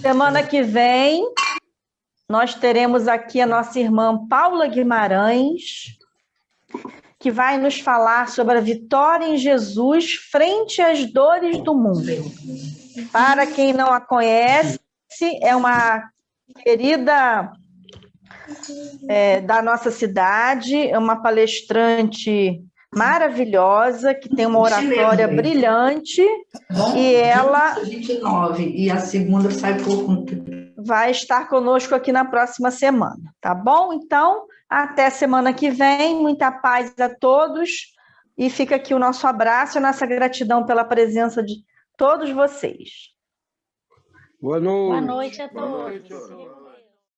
Semana que vem, nós teremos aqui a nossa irmã Paula Guimarães, que vai nos falar sobre a vitória em Jesus frente às dores do mundo. Para quem não a conhece, é uma querida da nossa cidade, é uma palestrante maravilhosa, que tem uma oratória brilhante, e ela e a segunda sai por vai estar conosco aqui na próxima semana, tá bom? Então, até semana que vem, muita paz a todos, e fica aqui o nosso abraço e a nossa gratidão pela presença de todos vocês. Boa noite. Boa noite a todos.